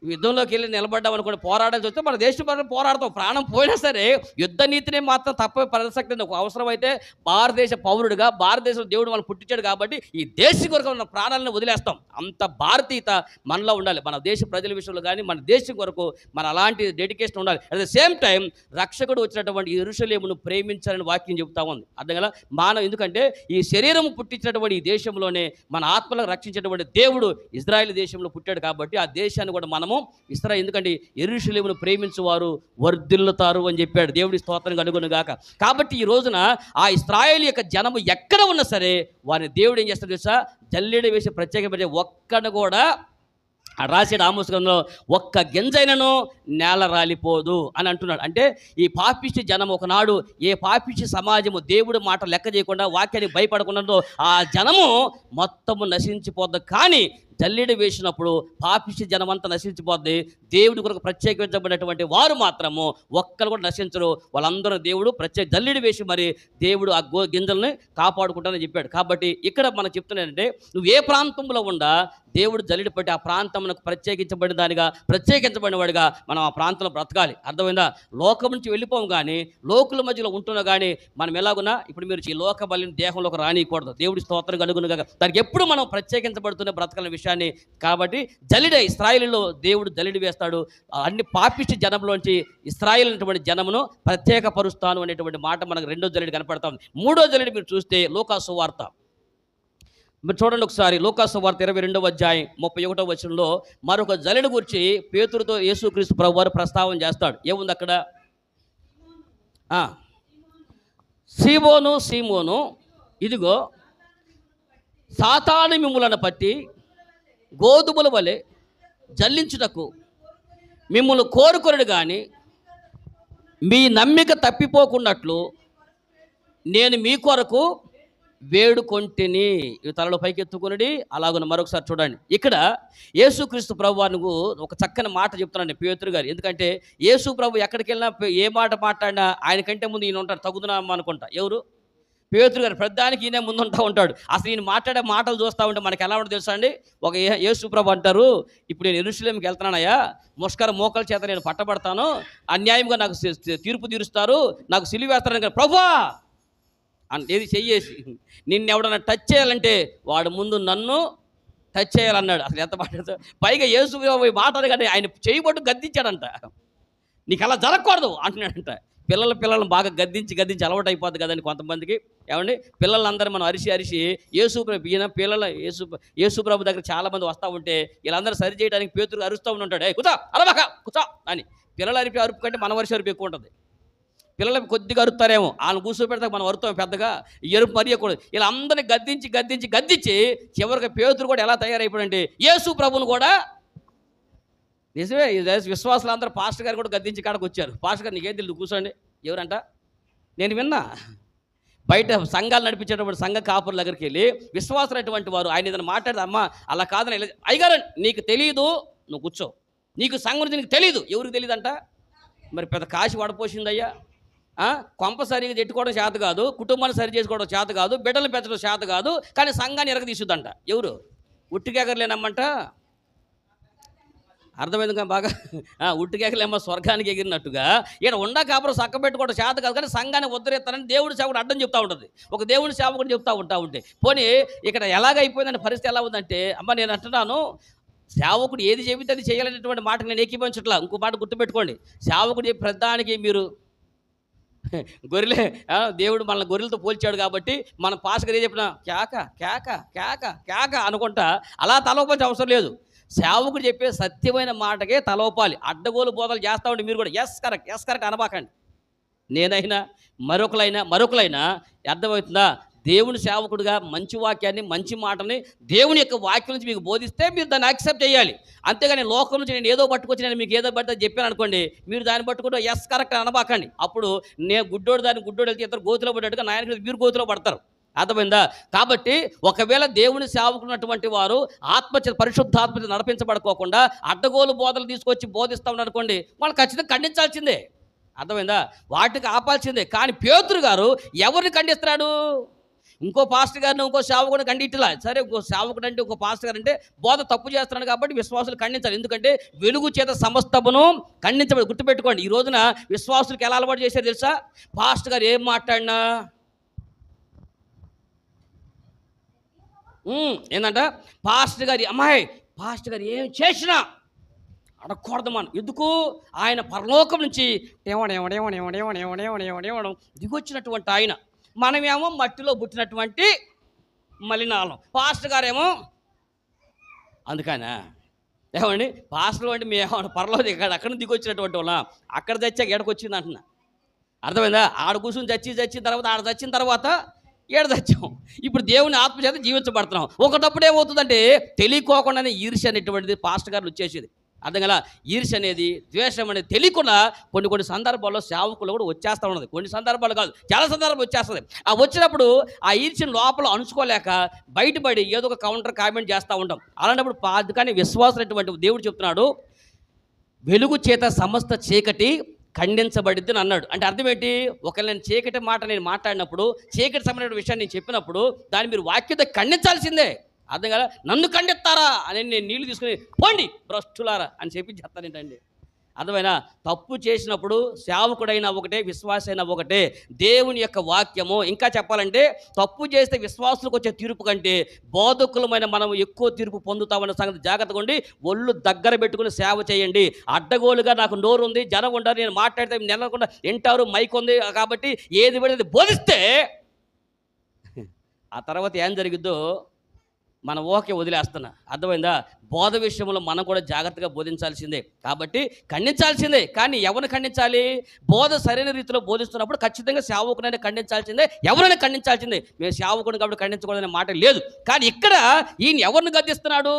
యుద్ధంలోకి వెళ్ళి నిలబడ్డాం అనుకోండి, పోరాడాల్సి వస్తే మన దేశం పరంగా పోరాడతాం. ప్రాణం పోయినా సరే యుద్ధ నీతిని మాత్రం తప్ప ప్రసక్తి ఒక అవసరమైతే భారతదేశ పౌరుడిగా భారతదేశంలో దేవుడు మనం పుట్టించాడు కాబట్టి ఈ దేశం కొరకు మన ప్రాణాలను వదిలేస్తాం. అంత భారతీయత మనలో ఉండాలి. మన దేశ ప్రజల విషయంలో కానీ మన దేశం కొరకు మన అలాంటి డెడికేషన్ ఉండాలి. అట్ ద సేమ్ టైం రక్షకుడు వచ్చినటువంటి యెరూషలేమును ప్రేమించాలని వాక్యం చెబుతా ఉంది. అర్థం కదా మానవ, ఎందుకంటే ఈ శరీరం పుట్టించినటువంటి ఈ దేశంలోనే మన ఆత్మలను రక్షించేటువంటి దేవుడు ఇజ్రాయెల్ దేశంలో పుట్టాడు కాబట్టి ఆ దేశాన్ని కూడా మనము ఇశ్రాయేలు, ఎందుకంటే యెరూషలేమును ప్రేమించువారు వర్ధిల్లుతారు అని చెప్పాడు. దేవుడి స్తోత్రం కలుగును గాక. కాబట్టి ఈ రోజున ఆ ఇశ్రాయేలు యొక్క జనము ఎక్కడ ఉన్నా సరే వారిని దేవుడు ఏం చేస్తాడు తెలుసా? జల్లెడ వేసి ప్రత్యేకపరిచే ఒక్కడు కూడా రాసేడు ఆమోస్ గ్రంథంలో ఒక్క గింజైనను నేల రాలిపోదు అని అంటున్నాడు. అంటే ఈ పాపిష్టి జనం ఒకనాడు ఏ పాపిష్టి సమాజము దేవుడి మాట లెక్క చేయకుండా వాక్యానికి భయపడకుండా ఆ జనము మొత్తము నశించిపోద్ది. కానీ జల్లెడ వేసినప్పుడు పాపిష్టి జనమంతా నశించిపోద్ది. దేవుడి కొరకు ప్రత్యేకించబడినటువంటి వారు మాత్రము ఒక్కరు కూడా నశించరు. వాళ్ళందరూ దేవుడు జల్లెడ వేసి మరి దేవుడు ఆ గింజల్ని కాపాడుకుంటానని చెప్పాడు. కాబట్టి ఇక్కడ మనం చెప్తున్నానంటే నువ్వు ఏ ప్రాంతంలో ఉండా దేవుడు జల్లెడ పట్టి ఆ ప్రాంతమునకు ప్రత్యేకించబడిన వాడిగా మనం ఆ ప్రాంతంలో బ్రతకాలి. అర్థమైందా? లోకం నుంచి వెళ్ళిపోము కానీ లోకుల మధ్యలో ఉంటున్నా కానీ మనం ఎలాగున్నా ఇప్పుడు మీరు ఈ లోక బలిని దేహంలోకి రానియకూడదు. దేవుడి స్తోత్రం కలుగునుగా. దానికి ఎప్పుడు మనం ప్రత్యేకించబడుతున్న బ్రతకాల విషయాన్ని. కాబట్టి జల్లెడ ఇశ్రాయేలులో దేవుడు జల్లెడ వేస్తాడు. అన్ని పాపిష్టి జనంలోంచి ఇశ్రాయేలు అనేటువంటి జనమును ప్రత్యేకపరుస్తాను అనేటువంటి మాట మనకు రెండో జల్లెడ కనపడతా ఉంది. మూడో జల్లెడ మీరు చూస్తే లూకా సువార్త మీరు చూడండి ఒకసారి. లూకా సువార్త 22వ అధ్యాయం 31వ వచనంలో మరొక జల్లెడ గురించి పేతురుతో యేసుక్రీస్తు ప్రభువారు ప్రస్తావన చేస్తాడు. ఏముంది అక్కడ? సీమోను ఇదిగో సాతాను మిమ్ములను పట్టి గోధుమల వలె జల్లించుటకు మిమ్మల్ని కోరుకొనడు కానీ మీ నమ్మిక తప్పిపోకున్నట్లు నేను మీ కొరకు వేడుకొంటిని. ఈ తలలో పైకెత్తుకుని అలాగున మరొకసారి చూడండి. ఇక్కడ యేసుక్రీస్తు ప్రభువాను ఒక చక్కని మాట చెప్తున్నాను పేతురు గారు. ఎందుకంటే యేసు ప్రభు ఎక్కడికి వెళ్ళినా ఏ మాట మాట్లాడినా ఆయన కంటే ముందు ఈయన ఉంటాడు. తగుదునా అనుకుంటా. ఎవరు? పేతురు గారు ప్రతిదానికి ఈయన ముందుంటూ ఉంటాడు. అసలు ఈయన మాట్లాడే మాటలు చూస్తూ ఉంటే మనకి ఎలా ఉంటుందో తెలుసా అండి. ఒక యేసు ప్రభు అంటారు, ఇప్పుడు నేను యెరూషలేముకి వెళ్తున్నానయ్యా, ముష్కర మోకల చేత నేను పట్టబడతాను, అన్యాయంగా నాకు తీర్పు తీరుస్తారు, నాకు సిలువ వేస్తారని కదా ప్రభువా అని ఏది చెయ్యేసి నిన్ను ఎవడన్నా టచ్ చేయాలంటే వాడు ముందు నన్ను టచ్ చేయాలన్నాడు. అసలు ఎంత మాట, పైగా యేసు ప్రభు మాట్లాడు కానీ ఆయన చేయబట్టు గద్దించాడంట. నీకు అలా జరగకూడదు అంటున్నాడంట. పిల్లలను బాగా గద్దించి అలవాటు అయిపోద్ది కదండి కొంతమందికి. ఏమండి, పిల్లలందరూ మనం అరిసి యేసు ప్రభు ఈయన యేసు ప్రభు దగ్గర చాలామంది వస్తూ ఉంటే వీళ్ళందరూ సరి చేయడానికి పేతురు అరుస్తూ ఉంటాడు, కూర్చో అరవక కూర్చో అని. పిల్లలు అరుపు కంటే మన వరుస అరుపు ఎక్కువ ఉంటుంది. పిల్లలు కొద్దిగా అరుతారేమో, వాళ్ళని కూర్చోబెడతాక మనం అరుతాం పెద్దగా, ఎరుపు మరియకూడదు. ఇలా అందరినీ గద్దించి చివరికి పేతురు కూడా ఎలా తయారైపోయాడంటే యేసు ప్రభుని కూడా నిజమే. విశ్వాసులు అందరూ పాస్టర్ గారు కూడా గద్దించి కాడకు వచ్చారు. పాస్టర్ గారు నీకేం తెలియదు కూర్చోండి. ఎవరంట? నేను విన్నా. బయట సంఘాలు నడిపించేటప్పుడు సంఘ కాపుల దగ్గరికి వెళ్ళి విశ్వాసులు అటువంటి వారు ఆయన ఏదైనా మాట్లాడితే అమ్మ అలా కాదని, అయ్యగారు నీకు తెలియదు నువ్వు కూర్చో, నీకు సంఘం గురించి నీకు తెలియదు. ఎవరికి తెలియదంట? మరి పెద్ద కాశీ వడపోసిందయ్యా. కొంప సరిగా తెట్టుకోవడం చేత కాదు, కుటుంబాన్ని సరి చేసుకోవడం చేత కాదు, బిడ్డలు పెంచడం చేత కాదు, కానీ సంఘాన్ని ఎరగదీసుద్దంట. ఎవరు? ఉట్టికెగరలేనమ్మంట. అర్థమైందిగా బాగా? ఉట్టికెగలేమో స్వర్గానికి ఎగిరినట్టుగా ఇక్కడ ఉండా కాపురం చక్క పెట్టుకోవడం చేత కాదు, కానీ సంఘాన్ని ఉద్ధరిస్తానని దేవుడి సేవకుడు అడ్డం చెప్తూ ఉంటుంది. ఒక దేవుడి సేవకుడు చెప్తూ ఉంటే పోనీ ఇక్కడ ఎలాగైపోయిందంటే పరిస్థితి ఎలా ఉందంటే, అమ్మ నేను అంటున్నాను సేవకుడు ఏది చెబితే అది చేయాలనేటువంటి మాటకు నేను ఏకీభవించట్లా. ఇంకో మాట గుర్తుపెట్టుకోండి, సేవకుడు చెప్పి ప్రధానికి మీరు గొర్రెలే, దేవుడు మనల్ని గొర్రెలతో పోల్చాడు కాబట్టి మన పాస్టర్ ఏం చెప్పినా కేక కేక కేక కేక అనుకుంటా అలా తలవపాల్సిన అవసరం లేదు. సేవకుడు చెప్పే సత్యమైన మాటకే తలవపాలి. అడ్డగోలు బోధలు చేస్తూ ఉంటే మీరు కూడా ఎస్ కరెక్ట్ అనబాకండి. నేనైనా మరొకలైనా అర్థమవుతుందా? దేవుని సేవకుడిగా మంచి వాక్యాన్ని మంచి మాటని దేవుని యొక్క వాక్యం నుంచి మీకు బోధిస్తే మీరు దాన్ని యాక్సెప్ట్ చేయాలి. అంతేగాని లోకం నుంచి నేను ఏదో పట్టుకొచ్చి నేను మీకు ఏదో పడితే చెప్పాను అనుకోండి, మీరు దాన్ని పట్టుకుంటూ ఎస్ కరెక్ట్ అనబాకండి. అప్పుడు నేను గుడ్డోడు వెళ్తే ఇద్దరు గోతులో పడ్డట్టుగా నాయనకి మీరు గోతులో పడతారు. అర్థమైందా? కాబట్టి ఒకవేళ దేవుని సేవకున్నటువంటి వారు పరిశుద్ధాత్మచే నడిపించబడుకోకుండా అడ్డగోలు బోధలు తీసుకొచ్చి బోధిస్తూ ఉన్నారనుకోండి, వాళ్ళు ఖచ్చితంగా ఖండించాల్సిందే. అర్థమైందా? వాటికి ఆపాల్సిందే. కానీ పేతురు గారు ఎవరిని ఖండిస్తున్నాడు? ఇంకో పాస్టర్ గారిని ఇంకో సేవకుడిని ఖండించలా. సరే, ఇంకో సేవకుడు అంటే ఇంకో పాస్టర్ గారు అంటే బోధ తప్పు చేస్తున్నాడు కాబట్టి విశ్వాసులు ఖండించాలి. ఎందుకంటే వెలుగు చేత సమస్తమును ఖండించబడి. గుర్తుపెట్టుకోండి, ఈ రోజున విశ్వాసులకు ఎలా అలవాటు చేశారు తెలుసా? పాస్టర్ గారు ఏం మాట్లాడినా ఏంటంట, పాస్టర్ గారు ఏం చేసినా అడగకూడదు మనం. ఎందుకు? ఆయన పరలోకం నుంచి దిగొచ్చినటువంటి ఆయన, మనమేమో మట్టిలో పుట్టినటువంటి మలినాలం. పాస్టర్ గారేమో అందుకనా ఏమండి, పాస్టర్ అంటే మేము పరలోకం అక్కడ దిగొచ్చినటువంటి వాళ్ళ, అక్కడ చచ్చాక ఏడకొచ్చింది అంటున్నా. అర్థమైందా? ఆడ కూర్చొని చచ్చిన తర్వాత ఆడ చచ్చిన తర్వాత ఏడు చచ్చాం. ఇప్పుడు దేవుని ఆత్మచేత జీవించబడుతున్నాం. ఒకటప్పుడు ఏమవుతుందంటే తెలియకోకుండానే ఈర్ష్య అనేటువంటిది పాస్టర్ గారు వచ్చేసేది. అర్థం కదా? ఈర్ష్య అనేది, ద్వేషం అనేది తెలియకుండా కొన్ని సందర్భాల్లో సేవకులు కూడా వచ్చేస్తూ ఉన్నది. కొన్ని సందర్భాలు కాదు, చాలా సందర్భాలు వచ్చేస్తుంది. ఆ వచ్చినప్పుడు ఆ ఈర్ష్యను లోపల అణుచుకోలేక బయటపడి ఏదో ఒక కౌంటర్ కామెంట్ చేస్తూ ఉంటాం. అలాంటప్పుడు కానీ విశ్వాసమైనటువంటి దేవుడు చెప్తున్నాడు, వెలుగు చేత సమస్త చీకటి ఖండించబడిద్ది అని అన్నాడు. అంటే అర్థం ఏంటి? ఒకవేళ నేను చీకటి మాట నేను మాట్లాడినప్పుడు, చీకటి సంబంధించిన విషయాన్ని నేను చెప్పినప్పుడు దాన్ని మీరు వాక్యత ఖండించాల్సిందే. అర్థం కదా? నన్ను ఖండిస్తారా అని నేను నీళ్లు తీసుకుని పోండి భ్రష్టులారా అని చెప్పి చెప్తానేంటండి. అర్థమైనా? తప్పు చేసినప్పుడు సేవకుడైనా ఒకటే, విశ్వాసైనా ఒకటే. దేవుని యొక్క వాక్యము ఇంకా చెప్పాలంటే తప్పు చేస్తే విశ్వాసులకు వచ్చే తీర్పు కంటే బోధకులమైన మనం ఎక్కువ తీర్పు పొందుతామన్న సంగతి జాగ్రత్తగా ఉండి ఒళ్ళు దగ్గర పెట్టుకుని సేవ చేయండి. అడ్డగోలుగా నాకు నోరు ఉంది, జనం ఉండరు, నేను మాట్లాడితే నెలకుండా వింటారు, మైక్ ఉంది కాబట్టి ఏది పడితే బోధిస్తే ఆ తర్వాత ఏం జరిగిద్దో మనం ఓకే వదిలేస్తున్నా. అర్థమైందా? బోధ విషయంలో మనం కూడా జాగ్రత్తగా బోధించాల్సిందే. కాబట్టి ఖండించాల్సిందే. కానీ ఎవరిని ఖండించాలి? బోధ సరైన రీతిలో బోధిస్తున్నప్పుడు ఖచ్చితంగా సేవకునైనా ఖండించాల్సిందే, ఎవరైనా ఖండించాల్సిందే. మేము సేవకుని కాబట్టి ఖండించకూడదనే మాట లేదు. కానీ ఇక్కడ ఈయన ఎవరిని గద్దిస్తున్నాడు?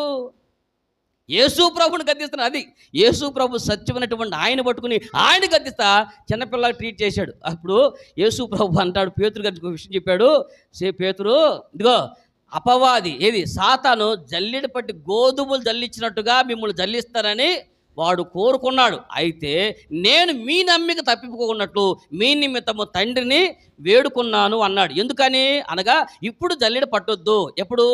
యేసు ప్రభుని గద్దిస్తున్నాడు. అది యేసు ప్రభు సత్యమైనటువంటి ఆయన పట్టుకుని ఆయన గద్దిస్తా చిన్నపిల్లలకు ట్రీట్ చేశాడు. అప్పుడు యేసు ప్రభు అంటాడు, పేతురు గారికి విషయం చెప్పాడు, పేతురు ఇదిగో అపవాది ఏది సాతాను జల్లిడి పట్టి గోధుమలు జల్లించినట్టుగా మిమ్మల్ని జల్లిస్తారని వాడు కోరుకున్నాడు. అయితే నేను మీ నమ్మిక తప్పిపోకున్నట్లు మీ నిమిత్తము తండ్రిని వేడుకున్నాను అన్నాడు. ఎందుకని అనగా ఇప్పుడు జల్లెడ పట్టొద్దు. ఎప్పుడు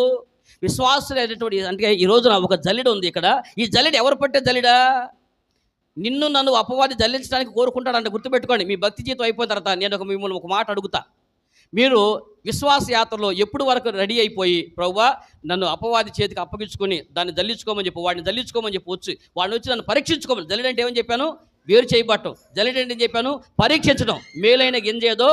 విశ్వాసులైనటువంటి, అంటే ఈ రోజున ఒక జల్లెడ ఉంది ఇక్కడ. ఈ జల్లెడ ఎవరు పట్టే జల్లెడా? నిన్ను నన్ను అపవాది జల్లించడానికి కోరుకుంటాడంట. గుర్తుపెట్టుకోండి. మీ భక్తి జీవితం అయిపోయిన తర్వాత నేను మిమ్మల్ని ఒక మాట అడుగుతా. మీరు విశ్వాస యాత్రలో ఎప్పుడు వరకు రెడీ అయిపోయి, ప్రభువా నన్ను అపవాది చేతికి అప్పగించుకొని దాన్ని జల్లించుకోమని చెప్పి, వాడిని జల్లించుకోమని చెప్పి వాడిని వచ్చి నన్ను పరీక్షించుకోమని. జల్లెడంటే ఏమని చెప్పాను? వేరు చేయబట్టం. జల్లెడంటే ఏం చెప్పాను? పరీక్షించడం. మేలైన గింజేదో,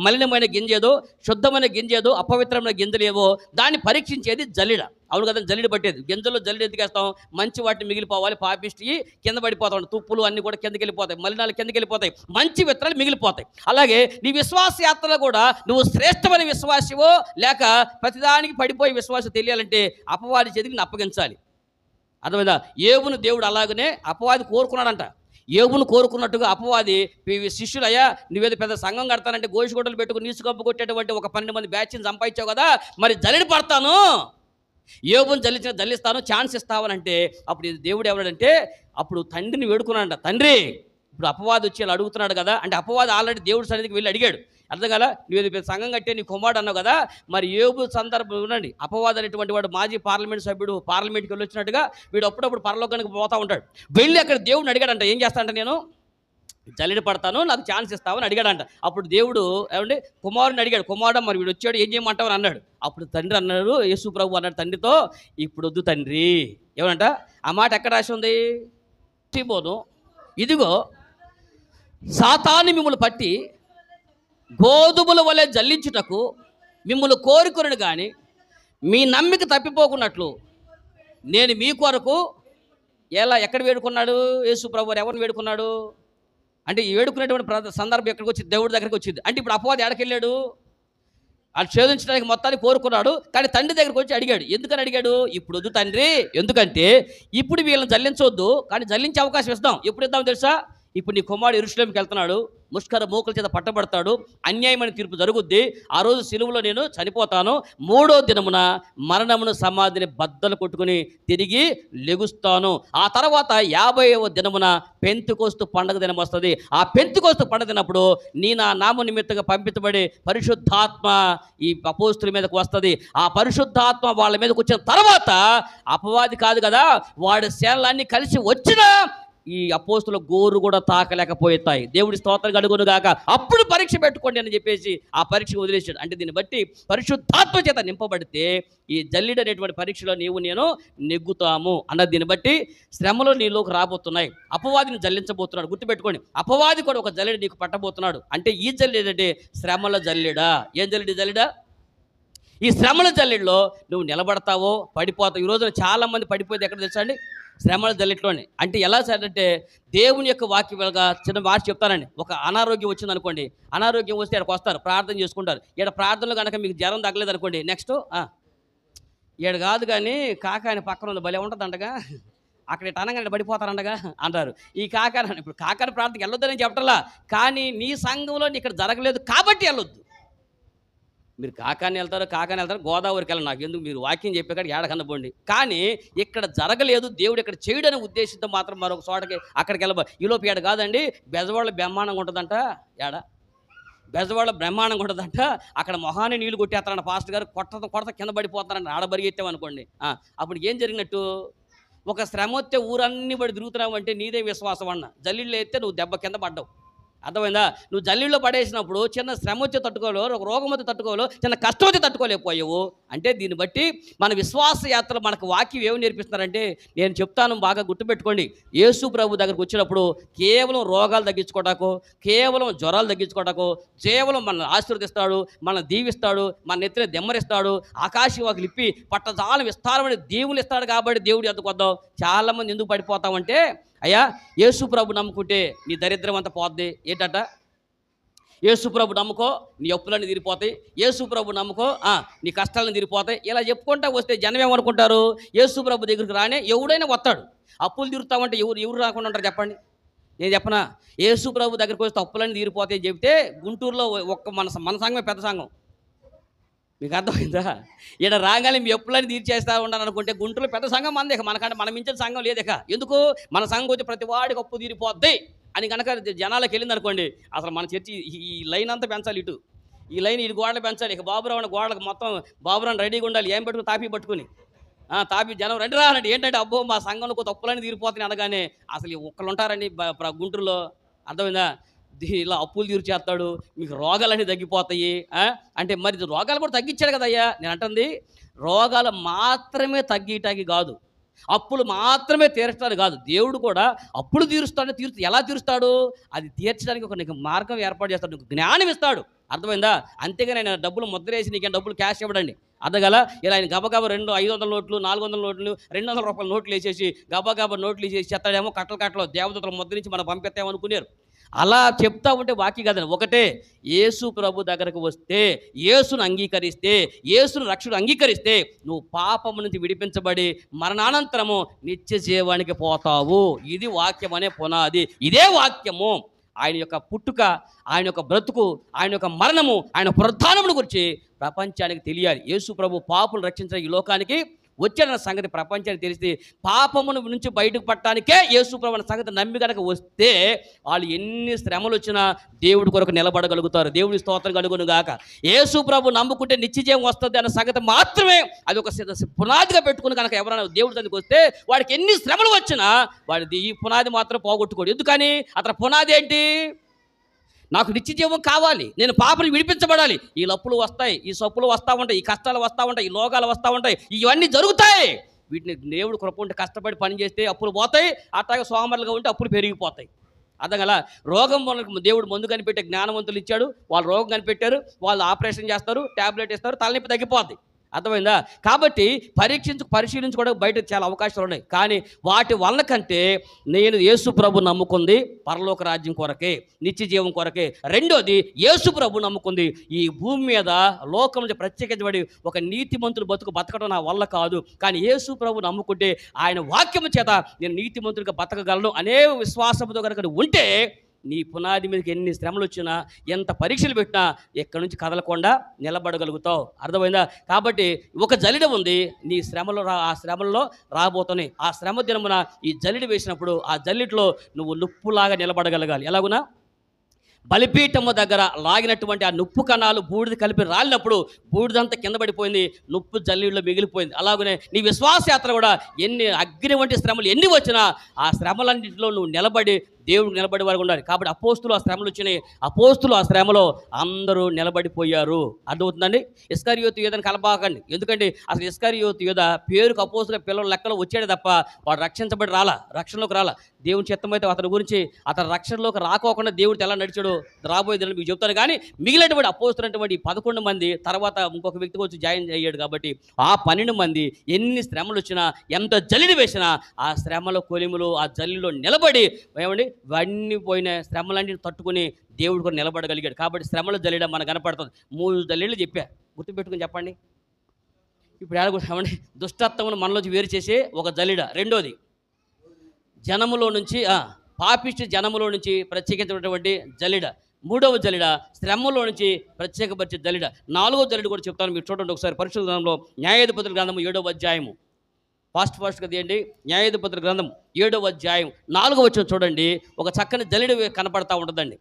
మలినమైన గింజేదో, శుద్ధమైన గింజేదో, అపవిత్రమైన గింజలేవో దాన్ని పరీక్షించేది జల్లెడ. అవును కదా, జల్లెడ పట్టేది. గింజల్లో జల్లెడ ఎందుకు వేస్తాం? మంచి వాటిని మిగిలిపోవాలి, పాపిష్టి కింద పడిపోతాయి, తుప్పులు అన్నీ కూడా కిందకి వెళ్ళిపోతాయి, మలినాలు కిందకి వెళ్ళిపోతాయి, మంచి విత్తనాలు మిగిలిపోతాయి. అలాగే నీ విశ్వాస యాత్రలో కూడా నువ్వు శ్రేష్టమైన విశ్వాసివో లేక ప్రతిదానికి పడిపోయే విశ్వాసం తెలియాలంటే అపవాది చేతికి అప్పగించాలి. అర్థమైందా? యోబును దేవుడు అలాగనే అపవాది కోరుకున్నాడంట. యోబును కోరుకున్నట్టుగా అపవాది శిష్యులు, అయ్యా నువ్వేదో పెద్ద సంఘం కడతానంటే గోషిగొడ్డలు పెట్టుకుని నీసు కప్పు కొట్టేటువంటి ఒక 12 మంది బ్యాచ్ని సంపాదించావు కదా, మరి జల్లెడ పడతాను, యోబును జల్లిస్తాను, ఛాన్స్ ఇస్తావనంటే అప్పుడు దేవుడు ఎవడంటే అప్పుడు తండ్రిని వేడుకున్నాడంట. తండ్రి, ఇప్పుడు అపవాది వచ్చి ఇలా అడుగుతున్నాడు కదా, అంటే అపవాది ఆల్రెడీ దేవుడి సన్నిధికి వెళ్ళి అడిగాడు. అర్థం కదా, నువ్వేదో సంఘం కట్టే నీ కుమారుడు అన్నావు కదా, మరి యోబు సందర్భం ఉండండి. అపవాది అనేటువంటి వాడు మాజీ పార్లమెంట్ సభ్యుడు, పార్లమెంట్కి వెళ్ళి వచ్చినట్టుగా వీడు అప్పుడప్పుడు పరలోకానికి పోతూ ఉంటాడు. వెళ్ళి అక్కడ దేవుడిని అడిగాడంట, ఏం చేస్తానంటే నేను జల్లెడ పడతాను, నాకు ఛాన్స్ ఇస్తావని అడిగాడంట. అప్పుడు దేవుడు ఏమంటే కుమారుని అడిగాడు, కుమారుడు మరి వీడు వచ్చాడు ఏం చేయమంటావు అని అన్నాడు. అప్పుడు తండ్రి అన్నాడు, యేసు ప్రభు అన్నాడు తండ్రితో, ఇప్పుడు వద్దు తండ్రి. ఏమంట ఆ మాట ఎక్కడ రాసి ఉంది? పోను, ఇదిగో సాతాను మిమ్మల్ని పట్టి గోధుమల వలె జల్లించుటకు మిమ్మల్ని కోరుకుని కానీ మీ నమ్మిక తప్పిపోకున్నట్లు నేను మీ కొరకు ఎక్కడ వేడుకున్నాడు యేసు ప్రభు? ఎవరిని వేడుకున్నాడు అంటే ఈ వేడుకునేటువంటి సందర్భం ఎక్కడికి వచ్చింది? దేవుడి దగ్గరికి వచ్చింది. అంటే ఇప్పుడు అపవాది ఎక్కడికి వెళ్ళాడు? అది ఛేదించడానికి మొత్తాన్ని కోరుకున్నాడు, కానీ తండ్రి దగ్గరికి వచ్చి అడిగాడు. ఎందుకని అడిగాడు? ఇప్పుడు వద్దు తండ్రి, ఎందుకంటే ఇప్పుడు వీళ్ళని జల్లించవద్దు, కానీ జల్లించే అవకాశం ఇస్తాం. ఎప్పుడు ఇద్దాం తెలుసా? ఇప్పుడు నీ కుమారుడు యెరూషలేముకి వెళ్తున్నాడు, ముష్కర మూకల చేత పట్టబడతాడు, అన్యాయమైన తీర్పు జరుగుద్ది, ఆ రోజు సిలువలో నేను చనిపోతాను, 3వ దినమున మరణమును సమాధిని బద్దలు కొట్టుకుని తిరిగి లెగుస్తాను, ఆ తర్వాత 50వ దినమున పెంతెకోస్తు పండుగ దినం వస్తుంది. ఆ పెంతెకోస్తు పండుగ దినప్పుడు నీ నా నామ నిమిత్తంగా పంపించబడి పరిశుద్ధాత్మ ఈ అపోస్తుల మీదకు వస్తుంది. ఆ పరిశుద్ధాత్మ వాళ్ళ మీదకి వచ్చిన తర్వాత అపవాది కాదు కదా, వాడి సేనలన్నీ కలిసి వచ్చినా ఈ అపోస్తుల గోరు కూడా తాకలేకపోతాయి. దేవుడి స్తోత్రం కలుగును గాక. అప్పుడు పరీక్ష పెట్టుకోండి అని చెప్పేసి ఆ పరీక్ష వదిలేసాడు. అంటే దీన్ని బట్టి పరిశుద్ధాత్మ చేత నింపబడితే ఈ జల్లిడ అనేటువంటి పరీక్షలో నీవు నేను నెగ్గుతాము అన్నది. దీన్ని బట్టి శ్రమలు నీలోకి రాబోతున్నాయి. అపవాదిని జల్లించబోతున్నాడు. గుర్తుపెట్టుకోండి, అపవాది కూడా ఒక జల్లిడ నీకు పట్టబోతున్నాడు. అంటే ఈ జల్లిడ ఏంటంటే శ్రమల జల్లిడా. ఏం జల్లిడా? ఈ శ్రమల జల్లిడిలో నువ్వు నిలబడతావో పడిపోతావు. ఈ రోజున చాలామంది పడిపోయేది ఎక్కడ తెలుసా అండి? శ్రమల జల్లిట్లోనే. అంటే ఎలా సార్ అంటే దేవుని యొక్క వాక్యంగా చిన్న మాట చెప్తానండి. ఒక అనారోగ్యం వచ్చింది అనుకోండి, అనారోగ్యం వస్తే ఇక్కడికి వస్తారు, ప్రార్థన చేసుకుంటారు. ఇక్కడ ప్రార్థనలో కనుక మీకు జ్వరం తగ్గలేదు అనుకోండి, నెక్స్ట్ ఈడ కాదు కానీ కాక ఆయన పక్కన ఉంది భలే ఉంటుందంటగా, అక్కడ అనగానే పడిపోతారంటగా అంటారు. ఈ కాకాని ఇప్పుడు కాకాని ప్రార్థనకి వెళ్ళొద్దని చెప్పటల్లా, కానీ నీ సంఘంలో ఇక్కడ జరగలేదు కాబట్టి వెళ్ళొద్దు. మీరు కాకాని వెళ్తారు గోదావరికి వెళ్ళండి, నాకు ఎందుకు, మీరు వాక్యం చెప్పేకాడ ఏడకన్నా పోండి. కానీ ఇక్కడ జరగలేదు, దేవుడు ఇక్కడ చేయడని ఉద్దేశంతో మాత్రం మరొక చోటకి అక్కడికి వెళ్ళబో. ఈలోపు ఏడ కాదండి, బెజవాళ్ళ బ్రహ్మాండంగా ఉంటుందంట. బెజవాళ్ళ బ్రహ్మాండంగా ఉంటుందంట. అక్కడ మొహాన్ని నీళ్లు కొట్టేస్తారంట పాస్టర్ గారు, కొడత కింద పడిపోతారంట. ఆడబరిగెట్టామనుకోండి, అప్పుడు ఏం జరిగినట్టు? ఒక శ్రమ వస్తే ఊరన్నీ పడి తిరుగుతున్నావు అంటే నీదే విశ్వాసం అన్న. జల్లిళ్ళు అయితే నువ్వు దెబ్బ కింద పడ్డావు. అర్థమైందా? నువ్వు జల్లిలో పడేసినప్పుడు చిన్న శ్రమ వచ్చి తట్టుకోలేవు, ఒక రోగం వచ్చి తట్టుకోలేవు, చిన్న కష్టం వచ్చి తట్టుకోలేకపోయావు. అంటే దీన్ని బట్టి మన విశ్వాస యాత్రలు మనకు వాక్యం ఏమి నేర్పిస్తున్నారంటే, నేను చెప్తాను బాగా గుర్తుపెట్టుకోండి. యేసు ప్రభు దగ్గరకు వచ్చినప్పుడు కేవలం రోగాలు తగ్గించుకోవటాకు, కేవలం జ్వరాలు తగ్గించుకోవటాకు, కేవలం మనల్ని ఆశీర్వదిస్తాడు, మనల్ని దీవిస్తాడు, మన నెత్తిన దెమ్మరిస్తాడు, ఆకాశం వాకి లిప్పి పట్టజాల విస్తారమైన దేవులు ఇస్తాడు. కాబట్టి దేవుడు ఎందుకు వద్దాం? చాలామంది ఎందుకు పడిపోతామంటే, అయ్యా యేసు ప్రభు నమ్ముకుంటే నీ దరిద్రం అంతా పోద్ది. ఏంటట? యేసు ప్రభు నమ్ముకో నీ అప్పులన్నీ తీరిపోతాయి, యేసు ప్రభు నమ్ముకో నీ కష్టాలను తీరిపోతాయి. ఇలా చెప్పుకుంటా వస్తే జనం ఏమనుకుంటారు? యేసు ప్రభు దగ్గరికి రానే ఎవడైనా వస్తాడు. అప్పులు తీరుతామంటే ఎవరు రాకుండా ఉంటారు చెప్పండి? నేను చెప్పనా? యేసు ప్రభు దగ్గరికి వస్తే అప్పులన్నీ తీరిపోతాయి అని చెప్తే గుంటూరులో ఒక్క మన సంఘమే పెద్ద సంఘం. మీకు అర్థమైందా? ఈడ రాగానే మీ ఎప్పులని తీర్చేస్తా ఉన్నాను అనుకుంటే గుంటూరులో పెద్ద సంఘం మంది ఇక మనకంటే మనం మించిన సంఘం లేదు ఇక. ఎందుకు? మన సంఘం వచ్చి ప్రతి వాడికి అప్పు తీరిపోద్ది అని కనుక జనాలకు వెళ్ళింది అనుకోండి, అసలు మన చర్చి ఈ లైన్ అంతా పెంచాలి. ఈ లైన్ ఇటు గోడలు పెంచాలి. ఇక బాబురావు గోడలకు మొత్తం బాబురావు రెడీగా ఉండాలి. ఏం పెట్టుకుని తాపి పట్టుకుని తాపి జనం రండి రా అనండి. ఏంటంటే అబ్బో మా సంఘంలో కొంత తప్పులని తీరిపోతున్నాయి అనగానే అసలు ఒక్కళ్ళు ఉంటారండి గుంటూరులో. అర్థమైందా? ఇలా అప్పులు తీర్చేస్తాడు, మీకు రోగాలన్నీ తగ్గిపోతాయి అంటే మరి రోగాలు కూడా తగ్గించాడు కదయ్యా. నేను అంటుంది రోగాలు మాత్రమే తగ్గటానికి కాదు, అప్పులు మాత్రమే తీర్చడానికి కాదు. దేవుడు కూడా అప్పులు ఎలా తీరుస్తాడు? అది తీర్చడానికి ఒక నీకు మార్గం ఏర్పాటు చేస్తాడు, నీకు జ్ఞానం ఇస్తాడు. అర్థమైందా? అంతేగాని ఆయన డబ్బులు ముద్రేసి నీకేం డబ్బులు క్యాష్ ఇవ్వడండి. అర్థగల ఇలా ఆయన గబగబా 500 నోట్లు 400 నోట్లు 200 రూపాయల నోట్లు వేసేసి గబగబా నోట్లు వేసేసి చెత్తాడేమో కట్టలు దేవదూతలు ముద్రించి మనం పంపిస్తామనుకున్నారు. అలా చెప్తా ఉంటే వాక్యం కదండి. ఒకటే, యేసు ప్రభు దగ్గరకు వస్తే, యేసును అంగీకరిస్తే, యేసును రక్షకుడు అంగీకరిస్తే నువ్వు పాపము నుంచి విడిపించబడి మరణానంతరము నిత్య జీవానికి పోతావు. ఇది వాక్యం అనే పునాది. ఇదే వాక్యము ఆయన యొక్క పుట్టుక, ఆయన యొక్క బ్రతుకు, ఆయన యొక్క మరణము, ఆయన పునరుత్థానమును గురించి ప్రపంచానికి తెలియాలి. యేసు ప్రభు పాపులు రక్షించిన ఈ లోకానికి వచ్చాడన్న సంగతి ప్రపంచానికి తెలిస్తే, పాపమును నుంచి బయటకు పట్టడానికే యేసు ప్రభు అన్న సంగతి నమ్మి కనుక వస్తే వాళ్ళు ఎన్ని శ్రమలు వచ్చినా దేవుడి కొరకు నిలబడగలుగుతారు. దేవుడి స్తోత్రం కలుగును గాక. యేసు ప్రభు నమ్ముకుంటే నిత్యజీవం వస్తుంది అన్న సంగతి మాత్రమే అది ఒక పునాదిగా పెట్టుకుని కనుక ఎవరైనా దేవుడి దగ్గరికి వస్తే వాడికి ఎన్ని శ్రమలు వచ్చినా వాడి ఈ పునాది మాత్రం పోగొట్టుకోడు. ఎందుకని? అతని పునాది ఏంటి? నాకు నిత్యజీవం కావాలి, నేను పాపని విడిపించబడాలి. ఈ లప్పులు వస్తాయి, ఈ సొప్పులు వస్తూ ఉంటాయి, ఈ కష్టాలు వస్తూ ఉంటాయి, ఈ లోకాలు వస్తూ ఉంటాయి, ఇవన్నీ జరుగుతాయి. వీటిని దేవుడు కృప ఉంటే కష్టపడి పని చేస్తే అప్పులు పోతాయి, అట్లాగే సోమరులుగా ఉంటే అప్పులు పెరిగిపోతాయి. అర్థగల రోగం వాళ్ళకి దేవుడు ముందు కనిపెట్టే జ్ఞానవంతులు ఇచ్చాడు. వాళ్ళు రోగం కనిపెట్టారు, వాళ్ళు ఆపరేషన్ చేస్తారు, ట్యాబ్లెట్ ఇస్తారు, తలనొప్పి తగ్గిపోద్ది. అర్థమైందా? కాబట్టి పరిశీలించుకోవడానికి బయట చాలా అవకాశాలు ఉన్నాయి. కానీ వాటి వల్ల కంటే నేను యేసు ప్రభు నమ్ముకుంది పరలోక రాజ్యం కొరకే, నిత్య జీవం కొరకే. రెండోది, యేసు ప్రభు నమ్ముకుంది ఈ భూమి మీద లోకం నుంచి ప్రత్యేకించబడి ఒక నీతిమంతుడు బతకడం నా వల్ల కాదు. కానీ యేసు ప్రభు నమ్ముకుంటే ఆయన వాక్యము చేత నేను నీతిమంతుడిగా బతకగలను అనే విశ్వాసంతో కనుక ఉంటే నీ పునాది మీదకి ఎన్ని శ్రమలు వచ్చినా, ఎంత పరీక్షలు పెట్టినా ఎక్కడి నుంచి కదలకుండా నిలబడగలుగుతావు. అర్థమైందా? కాబట్టి ఒక జలిడ ఉంది, నీ ఆ శ్రమల్లో రాబోతున్నాయి. ఆ శ్రమ దినమున ఈ జలిడి వేసినప్పుడు ఆ జల్లిట్లో నువ్వు నుప్పులాగా నిలబడగలగాలి. ఎలాగునా? బలిపీఠము దగ్గర లాగినటువంటి ఆ నుప్పు కణాలు బూడిద కలిపి రాలినప్పుడు బూడిదంతా కింద పడిపోయింది, నుప్పు జల్లీలో మిగిలిపోయింది. అలాగనే నీ విశ్వాస యాత్ర కూడా ఎన్ని అగ్ని వంటి శ్రమలు ఎన్ని వచ్చినా ఆ శ్రమలన్నింటిలో నువ్వు నిలబడి దేవుడికి నిలబడి వారు ఉండాలి. కాబట్టి అపోస్తులు ఆ శ్రమలు వచ్చినాయి, అపోస్తులు ఆ శ్రమలో అందరూ నిలబడిపోయారు. అర్థమవుతుందండి? ఇస్కరియోతు యూదని కలపాకండి. ఎందుకంటే అసలు ఇస్కరియోతు యూద పేరుకు అపోస్తుల పిల్లల లెక్కలో వచ్చాడే తప్ప వాడు రక్షించబడి రక్షణలోకి రాలా. దేవుని చిత్తమైతే అతని గురించి అతను రక్షణలోకి రాకోకుండా దేవుడితో ఎలా నడిచాడో రాబోయే దినాలు మీకు చెప్తాను. కానీ మిగిలినటువంటి అపోస్తున్నటువంటి 11 మంది తర్వాత ఇంకొక వ్యక్తికి వచ్చి జాయిన్ అయ్యాడు. కాబట్టి ఆ 12 మంది ఎన్ని శ్రమలు వచ్చినా, ఎంత జల్లిని వేసినా ఆ శ్రమల కొలిములు ఆ జల్లిలో నిలబడి ఏమండి ఇవన్నీ పోయిన శ్రమలన్నీ తట్టుకుని దేవుడు కూడా నిలబడగలిగాడు. కాబట్టి శ్రమలు జల్లిడం మనకు కనపడుతుంది. 3 జల్లీలు చెప్పా, గుర్తుపెట్టుకుని చెప్పండి. ఇప్పుడు ఏమండి దుష్టత్వమును మనలోంచి వేరు చేసే ఒక జల్లిడ. రెండోది జనములో నుంచి పాపిష్టి జనములో నుంచి ప్రత్యేకించినటువంటి జల్లిడ. 3వ జల్లిడ శ్రమలో నుంచి ప్రత్యేకపరిచే జల్లిడ. 4వ జల్లిడ కూడా చెప్తాను, మీరు చూడండి ఒకసారి. పరిశుద్ధ గ్రంథంలో న్యాయాధిపతుల గ్రంథము 7వ అధ్యాయము ఫాస్ట్గా తీయండి. న్యాయాధిపతుల గ్రంథం 7వ అధ్యాయం 4వ వచనం చూడండి. ఒక చక్కని జల్లిడ కనపడతా ఉంటుందండి.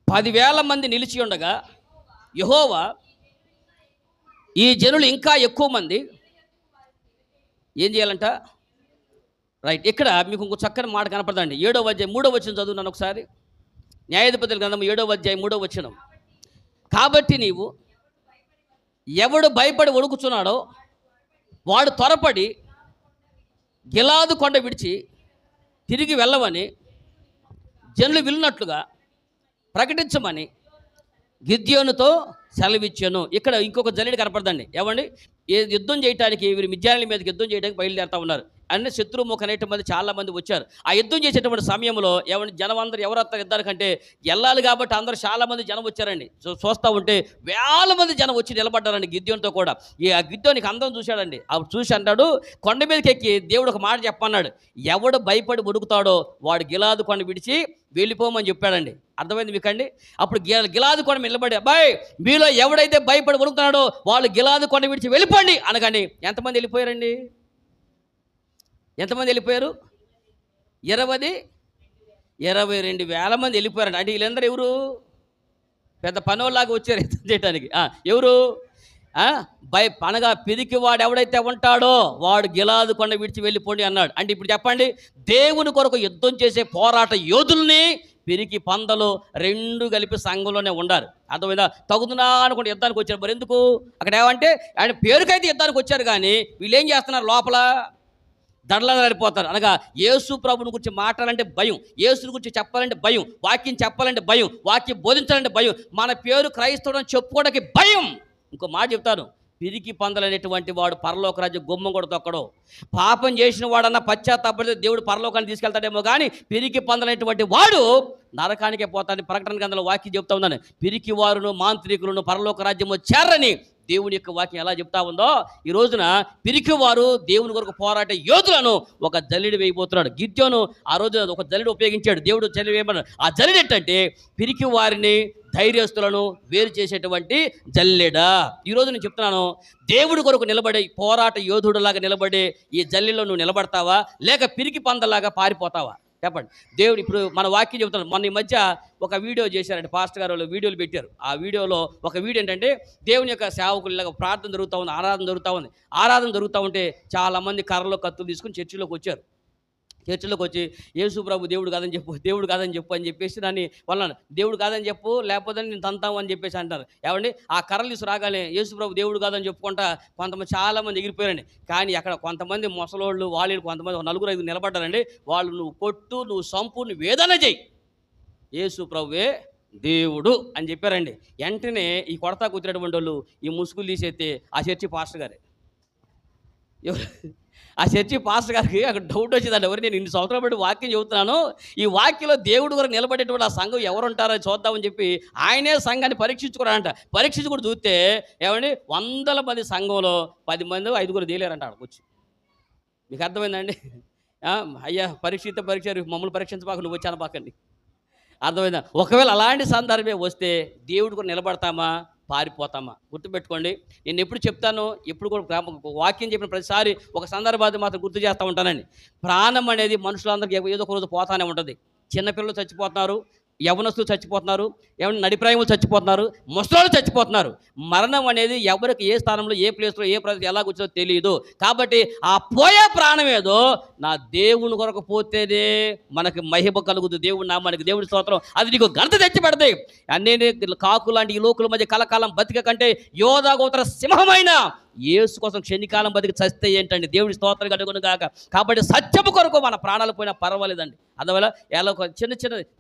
10,000 మంది నిలిచి ఉండగా యెహోవా ఈ జనులు ఇంకా ఎక్కువ మంది ఏం చేయాలంట? రైట్, ఇక్కడ మీకు ఇంకో చక్కని మాట కనపడదండి. 7వ అధ్యాయం 3వ వచనం చదువున్నాను ఒకసారి. న్యాయాధిపతుల గ్రంథం 7వ అధ్యాయం 3వ వచనం. కాబట్టి నీవు ఎవడు భయపడి వణుకుచున్నాడో వాడు త్వరపడి గిలాదు కొండ విడిచి తిరిగి వెళ్ళవని జనులు విలునట్లుగా ప్రకటించమని గిద్యోనుతో సెలవిచ్చాను. ఇక్కడ ఇంకొక జల్లిడి కనపడదండి. ఏమండి? యుద్ధం చేయడానికి వీరు మిద్యానుల మీదకి యుద్ధం చేయడానికి బయలుదేరుతా ఉన్నారు. అన్ని శత్రుముఖ అనేటువంటి చాలా మంది వచ్చారు. ఆ యుద్ధం చేసేటువంటి సమయంలో జనం అందరూ ఎవరు వస్తారు యుద్ధానికంటే వెళ్ళాలి కాబట్టి అందరూ చాలా మంది జనం వచ్చారండి. చూస్తూ ఉంటే వేల మంది జనం వచ్చి నిలబడ్డారండి గిద్యోనితో కూడా. ఆ గిద్యోనికి అందరం చూశాడండి. అప్పుడు చూసి అంటాడు, కొండ మీదకి ఎక్కి దేవుడు ఒక మాట చెప్పన్నాడు, ఎవడు భయపడి ఉడుకుతాడో వాడు గిలాదు కొండ విడిచి వెళ్ళిపోమని చెప్పాడండి. అర్థమైంది మీకండి? అప్పుడు గిలాదు కొండ నిలబడి, అబ్బాయి మీలో ఎవడైతే భయపడి ఉడుకుతున్నాడో వాళ్ళు గిలాదు కొండ విడిచి వెళ్ళిపోండి అనగాని ఎంతమంది వెళ్ళిపోయారండి? ఎంతమంది వెళ్ళిపోయారు? 22,000 మంది వెళ్ళిపోయారండి. అంటే వీళ్ళందరూ ఎవరు? పెద్ద పనోళ్ళలాగా వచ్చారు యుద్ధం చేయడానికి. ఎవరు? అనగా పిరికి వాడు ఎవడైతే ఉంటాడో వాడు గిలాదు కొండ విడిచి వెళ్ళిపోండి అన్నాడు. అంటే ఇప్పుడు చెప్పండి, దేవుని కొరకు యుద్ధం చేసే పోరాట యోధుల్ని పిరికి పందలు రెండు కలిపి సంఘంలోనే ఉండారు. అర్థమైందా? తగుదునా అనుకుంటే యుద్ధానికి వచ్చారు. మరి ఎందుకు అక్కడ ఏమంటే ఆయన పేరుకైతే యుద్ధానికి వచ్చారు, కానీ వీళ్ళు ఏం చేస్తున్నారు? లోపల దడలడిపోతారు. అనగా యేసు ప్రభుని గురించి మాట్లాడాలంటే భయం, యేసుని గురించి చెప్పాలంటే భయం, వాక్యం చెప్పాలంటే భయం, వాక్యం బోధించాలంటే భయం, మన పేరు క్రైస్తవుడు అని చెప్పుకోవడానికి భయం. ఇంకో మాట చెప్తాను, పిరికి పందలనేటువంటి వాడు పరలోక రాజ్యం గుమ్మం కూడా తొక్కడు. పాపం చేసిన వాడన్నా పశ్చాత్తాపడితే దేవుడు పరలోకాన్ని తీసుకెళ్తాడేమో, కానీ పిరికి పందలనేటువంటి వాడు నరకానికే పోతాడని ప్రకటన గ్రంథంలో వాక్యం చెప్తా ఉందని. పిరికి వారును మాంత్రికులను పరలోక రాజ్యము చేరని దేవుని యొక్క వాక్యం ఎలా చెప్తా ఉందో, ఈ రోజున పిరికివారు దేవుని కొరకు పోరాటే యోధులను ఒక జల్లెడి వేయబోతున్నాడు. గిద్యోను ఆ రోజు ఒక జల్లెడి ఉపయోగించాడు. దేవుడు జల్లెడి వేయమన్నాడు. ఆ జల్లెడి ఏంటంటే పిరికి వారిని ధైర్యస్తులను వేరు చేసేటువంటి జల్లెడ. ఈరోజు నేను చెప్తున్నాను, దేవుడి కొరకు నిలబడే పోరాట యోధుడులాగా నిలబడే ఈ జల్లెలో నువ్వు నిలబడతావా, లేక పిరికి పందలాగా పారిపోతావా? చెప్పండి. దేవుడు ఇప్పుడు మన వాక్యం చెబుతున్నాడు. మొన్న ఈ మధ్య ఒక వీడియో చేశారంటే పాస్టర్ గారు వాళ్ళు వీడియోలు పెట్టారు. ఆ వీడియోలో ఒక వీడియో ఏంటంటే దేవుని యొక్క సేవకుల్లాగా ప్రార్థన జరుగుతూ ఉంది, ఆరాధన జరుగుతూ ఉంటే చాలామంది కర్రలో కత్తులు తీసుకుని చర్చిలోకి వచ్చారు. చర్చిలోకి వచ్చి యేసు ప్రభు దేవుడు కాదని చెప్పు అని చెప్పేసి దాన్ని వాళ్ళని దేవుడు కాదని చెప్పు, లేకపోతే నేను తంతాము అని చెప్పేసి అంటారు. ఏమండి, ఆ కర్రలు తీసి రాగానే యేసు ప్రభు దేవుడు కాదని చెప్పుకుంటా కొంతమంది చాలామంది ఎగిరిపోయారండి. కానీ అక్కడ కొంతమంది ముసలోళ్ళు వాళ్ళు కొంతమంది 4-5 నిలబడ్డారండి. వాళ్ళు నువ్వు కొట్టు, నువ్వు సంపు, నువ్వు ఏదైనా చెయ్యి, యేసు ప్రభువే దేవుడు అని చెప్పారండి. వెంటనే ఈ కొడతా కూర్చున్నటువంటి వాళ్ళు ఈ ముసుగులు తీసేస్తే ఆ చర్చి పాస్టర్ గారే. ఆ చర్చి పాస్టర్ గారికి అక్కడ డౌట్ వచ్చిందండి. నేను ఇన్ని సంవత్సరాలు బట్టి వాక్యం చెబుతున్నాను, ఈ వాక్యంలో దేవుడు కొరకు నిలబడేటువంటి ఆ సంఘం ఎవరు ఉంటారో చూద్దామని చెప్పి ఆయనే సంఘాన్ని పరీక్షించుకున్నారంట. పరీక్షించుకుని చూస్తే ఏమండి 100 మంది సంఘంలో 10 మంది 5 తేలేరంట. అక్కడికి వచ్చి మీకు అర్థమైందండి? అయ్యా పరీక్ష మమ్మల్ని పరీక్షించబాక, నువ్వు వచ్చి అనబాకండి. అర్థమైందా? ఒకవేళ అలాంటి సందర్భమే వస్తే దేవుడు కూడా నిలబడతామా, పారిపోతామా? గుర్తుపెట్టుకోండి. నేను ఎప్పుడు చెప్తాను, ఎప్పుడు కూడా వాక్యం చెప్పిన ప్రతిసారి ఒక సందర్భాన్ని మాత్రం గుర్తు చేస్తూ ఉంటానండి. ప్రాణం అనేది మనుషులందరికీ ఏదో ఒక రోజు పోతానే ఉంటుంది. చిన్నపిల్లలు చచ్చిపోతున్నారు, యవనస్తులు చచ్చిపోతున్నారు, ఏమన్నా నడిప్రాయములు చచ్చిపోతున్నారు, ముసలోళ్ళు చచ్చిపోతున్నారు. మరణం అనేది ఎవరికి ఏ స్థానంలో, ఏ ప్లేస్లో, ఏ ప్రదేశం ఎలా కూర్చోదో తెలియదు. కాబట్టి ఆ పోయే ప్రాణం ఏదో నా దేవుని కొరకు పోతేనే మనకి మహిమ కలుగుతుంది. దేవుడు నామానికి దేవుడి స్తోత్రం. అది నీకు ఘనత తెచ్చి పెడతాయి. అన్నీ కాకు లాంటి ఈ లోకుల మధ్య కలకాలం బతిక కంటే యోధా గోత్ర సింహమైన యేసు కోసం క్షణికాలం బతికి చస్తే ఏంటండి? దేవుడి స్తోత్రం కలుగును గాక. కాబట్టి సత్యము కొరకు మన ప్రాణాలు పోయినా పర్వాలేదండి. అందువల్ల ఎలా చిన్న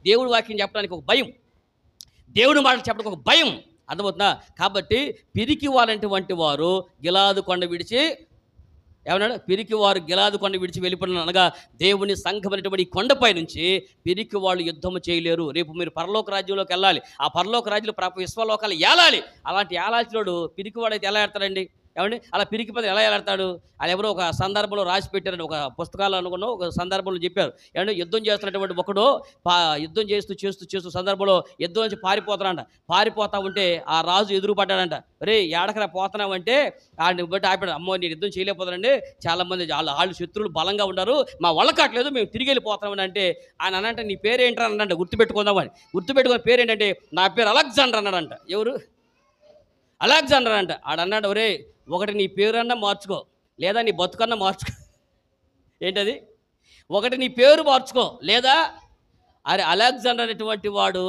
దేవుడి వాక్యం చెప్పడానికి ఒక భయం, దేవుడి మాటలు చెప్పడానికి ఒక భయం, అర్థమవుతుందా? కాబట్టి పిరికి వాళ్ళంటి వారు గిలాదు కొండ విడిచి ఏమన్నాడు? పిరికి వారు గిలాదు కొండ విడిచి వెళ్ళిపోయిన అనగా దేవుని సంఘమైనటువంటి ఈ కొండపై నుంచి పిరికి వాళ్ళు యుద్ధము చేయలేరు. రేపు మీరు పరలోక రాజ్యంలోకి వెళ్ళాలి. ఆ పరలోక రాజ్యంలో విశ్వలోకాలు ఏలాలి. అలాంటి ఏలాల్సినోడు పిరికి వాడైతే ఎలా ఏడతాడండి? ఏమండి, అలా పిరికి పది ఎలా ఏలాడతాడు? అది ఎవరో ఒక సందర్భంలో రాసి పెట్టారని ఒక పుస్తకాలు అనుకున్న ఒక సందర్భంలో చెప్పారు. ఏమంటే యుద్ధం చేస్తున్నటువంటి ఒకడు యుద్ధం చేస్తూ సందర్భంలో యుద్ధం నుంచి పారిపోతా ఉంటే ఆ రాజు ఎదురుపడ్డాడంట. రే ఏడకరా పోతున్నావంటే ఆడిని బట్టి ఆపాడు. అమ్మో నేను యుద్ధం చేయలేకపోతానండి, చాలామంది వాళ్ళు శత్రువులు బలంగా ఉన్నారు, మా వల్ల కావట్లేదు, మేము తిరిగి వెళ్ళిపోతామని అంటే ఆయన అనంటే నీ పేరేంటారు అన్నాడంట. గుర్తుపెట్టుకుందామని గుర్తుపెట్టుకున్న పేరేంటంటే నా పేరు అలెగ్జాండర్ అన్నాడంట. ఎవరు? అలెగ్జాండర్ అంట. ఆడన్నాడు, ఒరే ఒకటి నీ పేరన్నా మార్చుకో, లేదా నీ బతుకన్నా మార్చుకో. ఏంటది? ఒకటి నీ పేరు మార్చుకో, లేదా అరే అలెగ్జాండర్ అనేటువంటి వాడు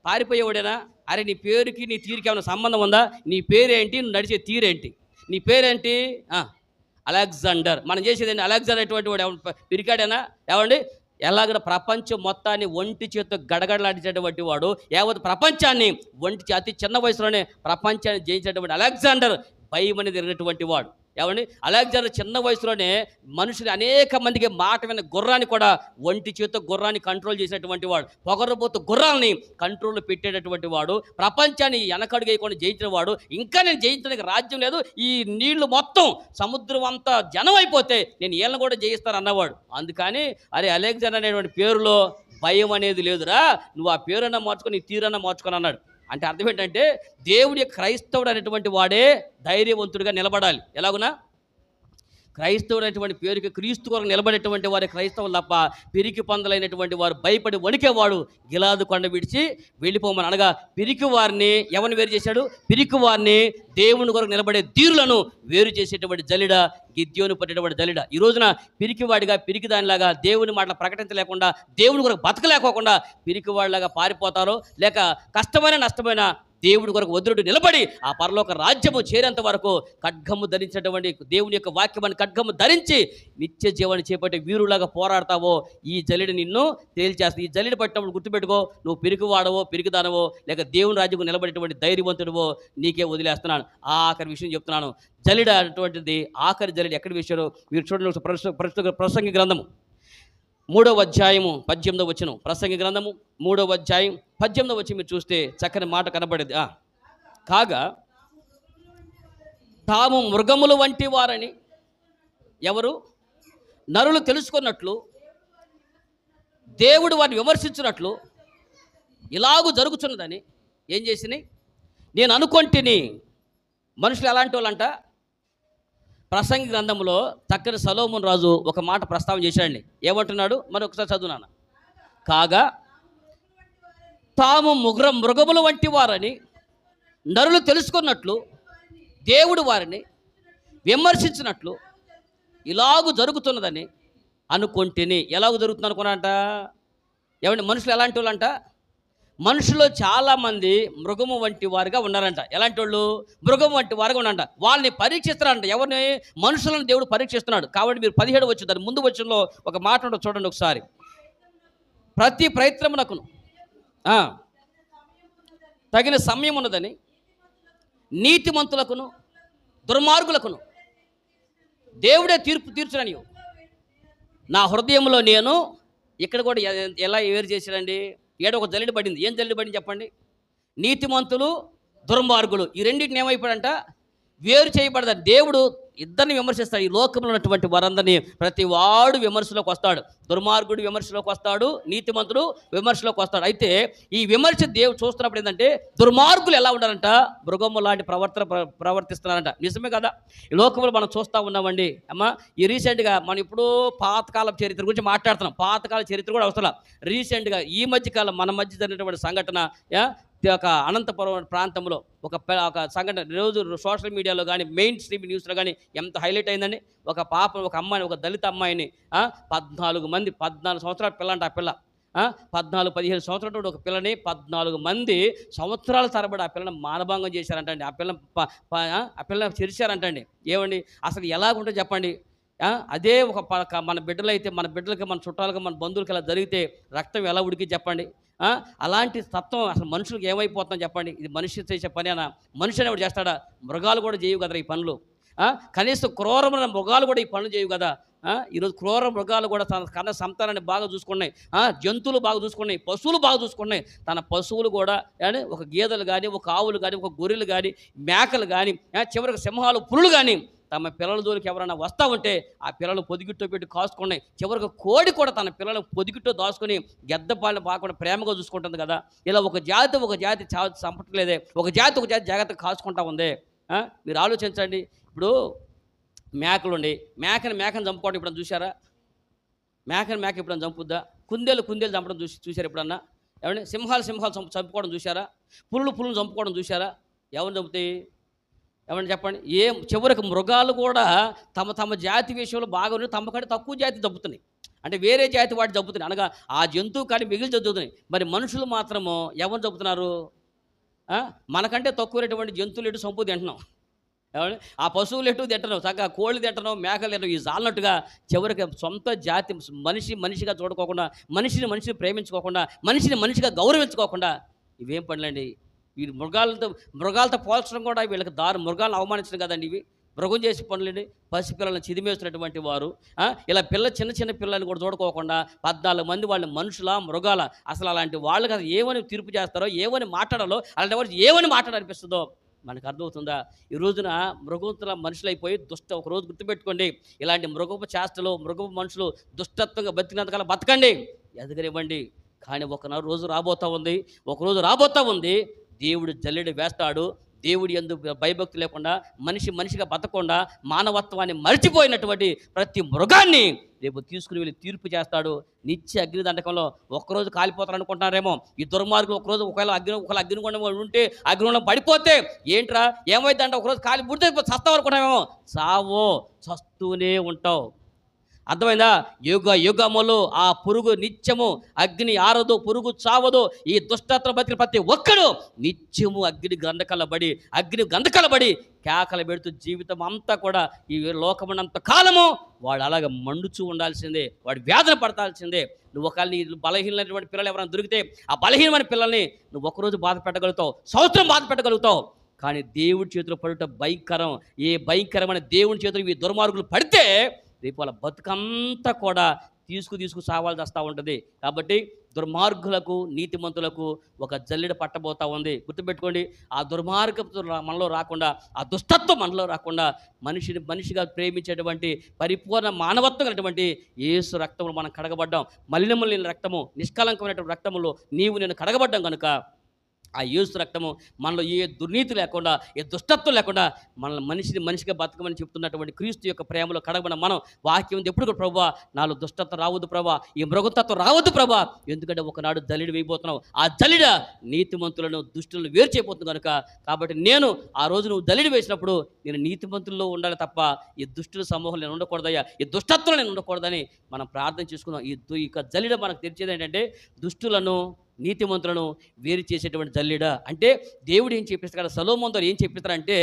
పారిపోయేవాడేనా? అరే నీ పేరుకి నీ తీరుకి ఏమైనా సంబంధం ఉందా? నీ పేరేంటి, నువ్వు నడిచే తీరేంటి, నీ పేరేంటి? అలెగ్జాండర్. మనం చేసేది అలెగ్జాండర్ అటువంటి వాడు పిరికాడేనా? ఏమండి, ఎలాగ ప్రపంచం మొత్తాన్ని ఒంటి చేతితో గడగడలాడించేటువంటి వాడు, యావత్ ప్రపంచాన్ని అతి చిన్న వయసులోనే ప్రపంచాన్ని జయించేటువంటి అలెగ్జాండర్ భయం అనేది తిరిగినటువంటి వాడు. ఏమండి అలెగ్జాండర్ చిన్న వయసులోనే మనుషులు అనేక మందికి మాట విన్న గుర్రాన్ని కూడా ఒంటి చేత గుర్రాన్ని కంట్రోల్ చేసినటువంటి వాడు, పొగరబోతు గుర్రాలని కంట్రోల్లో పెట్టేటటువంటి వాడు, ప్రపంచాన్ని వెనకడుగు వేయకుండా జయించిన వాడు. ఇంకా నేను జయించడానికి రాజ్యం లేదు, ఈ నీళ్లు మొత్తం సముద్రం అంతా జనం అయిపోతే నేను వీళ్ళని కూడా జయిస్తాను అన్నవాడు. అందుకని అరే అలెగ్జాండర్ అనేటువంటి పేరులో భయం అనేది లేదురా, నువ్వు ఆ పేరన్నా మార్చుకొని నీ తీరన్నా మార్చుకొని అన్నాడు. అంటే అర్థం ఏంటంటే దేవుడి క్రైస్తవుడు అనేటువంటి వాడే ధైర్యవంతుడిగా నిలబడాలి. ఎలాగునా క్రైస్తవుడు అనేటువంటి పేరుకి క్రీస్తు కొరకు నిలబడేటువంటి వారి క్రైస్తవులు తప్ప పిరికి పందలైనటువంటి వారు భయపడి వణికేవాడు గిలాదు కొండ విడిచి వెళ్ళిపోమని అనగా పిరికి వారిని ఎవరిని వేరు చేశాడు? పిరికి వారిని దేవుని కొరకు నిలబడే ధీరులను వేరు చేసేటువంటి జలిడ గిద్యోను పట్టేటువంటి జలిడ. ఈ రోజున పిరికివాడిగా పిరికిదానిలాగా దేవుని మాటలు ప్రకటించలేకుండా దేవుని కొరకు బతకలేకోకుండా పిరికివాడిలాగా పారిపోతారో, లేక కష్టమైన నష్టమైన దేవుడి కొరకు వదులుడు నిలబడి ఆ పరలోక రాజ్యము చేరేంత వరకు ఖడ్గము ధరించినటువంటి దేవుని యొక్క వాక్యమని ఖడ్గము ధరించి నిత్య జీవాన్ని చేపట్టే వీరులాగా పోరాడతావో ఈ జలిడి నిన్ను తేల్చేస్తుంది. ఈ జలిడి పట్టినప్పుడు గుర్తుపెట్టుకో, నువ్వు పిరికివాడవో పిరికిదానవో లేక దేవుని రాజ్యము నిలబడేటువంటి ధైర్యవంతుడివో నీకే వదిలేస్తున్నాను. ఆఖరి విషయం చెప్తున్నాను. జలిడ అటువంటిది ఆఖరి జలిడి ఎక్కడి విషయాలు మీరు చూడండి. ప్రసంగి గ్రంథము 3వ అధ్యాయము 18వ వచనం. ప్రసంగి గ్రంథము 3వ అధ్యాయం 18వ వచనం మీరు చూస్తే చక్కని మాట కనబడేది. కాగా తాము మృగములు వంటి వారని ఎవరు నరులు తెలుసుకున్నట్లు దేవుడు వారిని విమర్శించినట్లు ఇలాగూ జరుగుతున్నదని ఏం చేసినాయి నేను అనుకొంటిని. మనుషులు ఎలాంటి వాళ్ళంట? ప్రసంగి గ్రంథంలో చక్కని సొలొమోను రాజు ఒక మాట ప్రస్తావన చేశాడండి. ఏమంటున్నాడు? మరి ఒకసారి చదువునాను. కాగా తాము మృగముల వంటి వారని నరులు తెలుసుకున్నట్లు దేవుడు వారిని విమర్శించినట్లు ఇలాగూ జరుగుతున్నదని అనుకొంటిని. ఎలాగూ జరుగుతుంది అనుకున్నాంట? ఏమంటే మనుషులు ఎలాంటి వాళ్ళంట? మనుషులు చాలామంది మృగము వంటి వారుగా ఉన్నారంట. ఎలాంటి వాళ్ళు? మృగం వంటి వారుగా ఉన్నారంట. వాళ్ళని పరీక్షిస్తున్నారంట. ఎవరిని? మనుషులను దేవుడు పరీక్షిస్తున్నాడు. కాబట్టి మీరు 17 వచ్చు దాని ముందు వచ్చంలో ఒక మాట ఉండదు చూడండి ఒకసారి. ప్రతి ప్రయత్నమునకును తగిన సమయం ఉన్నదని నీతిమంతులకును దుర్మార్గులకును దేవుడే తీర్పు తీర్చునని నా హృదయంలో నేను ఇక్కడ కూడా ఎలా వేరు చేశాడండి? ఏడో ఒక జల్లిడి పడింది. ఏం జల్లిడి పడింది చెప్పండి? నీతిమంతులు దుర్మార్గులు ఈ రెండింటిని ఏమైపోయాడంట? వేరు చేయబడతాడు. దేవుడు ఇద్దరిని విమర్శిస్తాడు. ఈ లోకంలో ఉన్నటువంటి వారందరినీ ప్రతి వాడు విమర్శలోకి వస్తాడు. దుర్మార్గుడు విమర్శలోకి వస్తాడు, నీతిమంతుడు విమర్శలోకి వస్తాడు. అయితే ఈ విమర్శ దేవుడు చూస్తున్నప్పుడు ఏంటంటే దుర్మార్గులు ఎలా ఉండాలంట? మృగము లాంటి ప్రవర్తిస్తున్నారంట. నిజమే కదా? ఈ లోకంలో మనం చూస్తూ ఉన్నామండి. అమ్మ ఈ రీసెంట్గా మనం ఇప్పుడు పాతకాల చరిత్ర గురించి మాట్లాడుతున్నాం. పాతకాల చరిత్ర కూడా అవసరం. రీసెంట్గా ఈ మధ్యకాలం మన మధ్య జరిగినటువంటి సంఘటన ఒక అనంతపురం ప్రాంతంలో ఒక సంఘటన రోజు సోషల్ మీడియాలో కానీ మెయిన్ స్ట్రీమ్ న్యూస్లో కానీ ఎంత హైలైట్ అయిందండి. ఒక అమ్మాయిని, ఒక దళిత అమ్మాయిని 14 సంవత్సరాల పిల్ల అంట. ఆ పిల్ల 14-15 సంవత్సరాల ఒక పిల్లని 14 మంది సంవత్సరాల తరబడి ఆ పిల్లని మానభంగం చేశారంటండి. ఆ పిల్ల చేశారంటండి. ఏమండి అసలు ఎలాగుంటుందో చెప్పండి? అదే మన బిడ్డలైతే మన బిడ్డలకి మన చుట్టాలకి మన బంధువులకి ఇలా జరిగితే రక్తం ఎలా ఉడికి చెప్పండి? అలాంటి తత్వం అసలు మనుషులకు ఏమైపోతుందని చెప్పండి? ఇది మనిషి చేసే పని అనా? మనిషి అనేవాడు చేస్తాడా? మృగాలు కూడా చేయవు కదా ఈ పనులు. కనీసం క్రూరమైన మృగాలు కూడా ఈ పనులు చేయవు కదా. ఈరోజు క్రూర మృగాలు కూడా తన కన్న సంతానాన్ని బాగా చూసుకున్నాయి. జంతువులు బాగా చూసుకున్నాయి, పశువులు బాగా చూసుకున్నాయి. తన పశువులు కూడా ఒక గేదెలు కానీ, ఒక ఆవులు కానీ, ఒక గొర్రెలు కానీ, మేకలు కానీ, చివరికి సింహాలు, పులులు కానీ తమ పిల్లల జోలికి ఎవరైనా వస్తూ ఉంటే ఆ పిల్లలు పొదిగిట్టో పెట్టి కాసుకున్నాయి. చివరికి కోడి కూడా తన పిల్లలు పొదిగిట్టో దాచుకొని గెద్దపాలను బాగా ప్రేమగా చూసుకుంటుంది కదా. ఇలా ఒక జాతి చంపట్లేదే, ఒక జాతి జాగ్రత్తగా కాసుకుంటా ఉంది. మీరు ఆలోచించండి. ఇప్పుడు మేకలుండి మేకను చంపుకోవడం ఎప్పుడన్నా చూసారా? మేక ఎప్పుడన్నా చంపుద్దా? కుందేలు చంపడం చూసారు ఎప్పుడన్నా? ఏమంటే సింహాలు చంపుకోవడం చూసారా? పులులను చంపుకోవడం చూసారా? ఎవరు చంపుతాయి? ఏమని చెప్పండి? చివరికి మృగాలు కూడా తమ జాతి విషయంలో బాగా తమ కంటే తక్కువ జాతి చంపుతున్నాయి. అంటే వేరే జాతి వాటి చంపుతున్నాయి. అనగా ఆ జంతువు కానీ మిగిలి చంపుతున్నాయి. మరి మనుషులు మాత్రము ఎవరు చంపుతున్నారు? మనకంటే తక్కువైనటువంటి జంతువులు ఎటు చంపు తింటున్నాం. ఏమంటే ఆ పశువులు ఎటు తింటున్నాం, చక్కగా కోళ్ళు తింటున్నాం, మేకలు తింటున్నాం. ఈ జాలినట్టుగా చివరికి సొంత జాతి మనిషిగా చూడుకోకుండా, మనిషిని ప్రేమించుకోకుండా, మనిషిగా గౌరవించుకోకుండా ఇవేం పనులండి? ఈ మృగాలతో పోల్చడం కూడా వీళ్ళకి మృగాలను అవమానించడం కదండి. ఇవి మృగం చేసే పనులండి, పసిపిల్లలను చిదిమేస్తున్నటువంటి వారు, ఇలా చిన్న చిన్న పిల్లల్ని కూడా చూడుకోకుండా 14 మంది వాళ్ళని మనుషుల మృగాల, అసలు అలాంటి వాళ్ళకి అసలు ఏమని తీర్పు చేస్తారో, ఏమని మాట్లాడాలో, అలాంటి వాళ్ళు ఏమని మాట్లాడాలనిపిస్తుందో మనకు అర్థమవుతుందా? ఈ రోజున మృగంతుల మనుషులైపోయి ఒకరోజు గుర్తుపెట్టుకోండి, ఇలాంటి మృగపు చేష్టలు, మృగపు మనుషులు దుష్టత్వంగా బతికినంతకాలం బతకండి, ఎదగనివ్వండి. కానీ రోజు రాబోతా ఉంది, దేవుడు జల్లెడ వేస్తాడు. దేవుడి యందు భయభక్తి లేకుండా, మనిషిగా బతకుండా, మానవత్వాన్ని మర్చిపోయినటువంటి ప్రతి మృగాన్ని రేపు తీసుకుని వెళ్ళి తీర్పు చేస్తాడు. నిత్య అగ్నిదండకంలో ఒక్కరోజు కాలిపోతారు అనుకుంటున్నారేమో. ఈ దుర్మార్గులు ఒకరోజు ఒకవేళ అగ్నిగుండం ఉంటే, అగ్నిగుండం పడిపోతే ఏంట్రా ఏమైందంటే ఒకరోజు కాలి బుడితే చస్తావు అనుకుంటామేమో. చావో, చస్తూనే ఉంటావు. అర్థమైందా? యుగములు ఆ పురుగు నిత్యము అగ్ని ఆరదు, పురుగు చావదు. ఈ దుష్టత్వం బతికిన ప్రతి ఒక్కడు నిత్యము అగ్ని గంధకలబడి కేకలు పెడుతూ జీవితం అంతా కూడా ఈ లోకమునంత కాలము వాడు అలాగ మండుచూ ఉండాల్సిందే, వాడు వేదన పడతాల్సిందే. నువ్వు ఒకవేళ నీ బలహీనమైనటువంటి పిల్లలు ఎవరైనా దొరికితే ఆ బలహీనమైన పిల్లల్ని నువ్వు ఒకరోజు బాధ పెట్టగలుగుతావు, సంవత్సరం బాధ పెట్టగలుగుతావు. కానీ దేవుడి చేతిలో పడుట భయంకరం. ఏ భయంకరమైన దేవుడి చేతిలో ఈ దుర్మార్గులు పడితే రేపు వాళ్ళ బతుకంతా కూడా తీసుకు సావాల్సి వస్తూ ఉంటుంది. కాబట్టి దుర్మార్గులకు, నీతిమంతులకు ఒక జల్లెడ పట్టబోతూ ఉంది. గుర్తుపెట్టుకోండి, ఆ దుర్మార్గపు మనలో రాకుండా, ఆ దుష్టత్వం మనలో రాకుండా, మనిషిగా ప్రేమించేటువంటి పరిపూర్ణ మానవత్వం కలిగినటువంటి యేసు రక్తములు మనం కడగబడ్డాం. మలినము లేని రక్తము, నిష్కలంకమైనటువంటి రక్తములో నేను కడగబడ్డాం కనుక ఆ యేసు రక్తము మనలో ఏ దుర్నీతి లేకుండా, ఏ దుష్టత్వం లేకుండా మనల్ని మనిషిగా బతకమని చెప్తున్నటువంటి క్రీస్తు యొక్క ప్రేమలో కడగబడిన మనం వాక్యం ఎప్పుడు కూడా ప్రభువా నాలో దుష్టత్వం రావద్దు ప్రభా, ఈ మృగతత్వం రావద్దు ప్రభా, ఎందుకంటే ఒకనాడు జల్లెడ వేయబోతున్నావు. ఆ జల్లెడ నీతిమంతులను దుష్టులను వేరు చేయబోతుంది కనుక. కాబట్టి నేను ఆ రోజు నువ్వు జల్లెడ వేసినప్పుడు నేను నీతిమంతుల్లో ఉండాలి తప్ప ఈ దుష్టుల సమూహం నేను ఉండకూడదయ్యా, ఈ దుష్టత్వం నేను ఉండకూడదని మనం ప్రార్థన చేసుకుందాం. ఈ జల్లెడ మనకు తెలిసేది ఏంటంటే దుష్టులను నీతిమంతులను వేరు చేసేటువంటి జల్లెడ. అంటే దేవుడు ఏం చెప్పిస్తాడు, సొలొమోనుతో ఏం చెప్పిస్తారంటే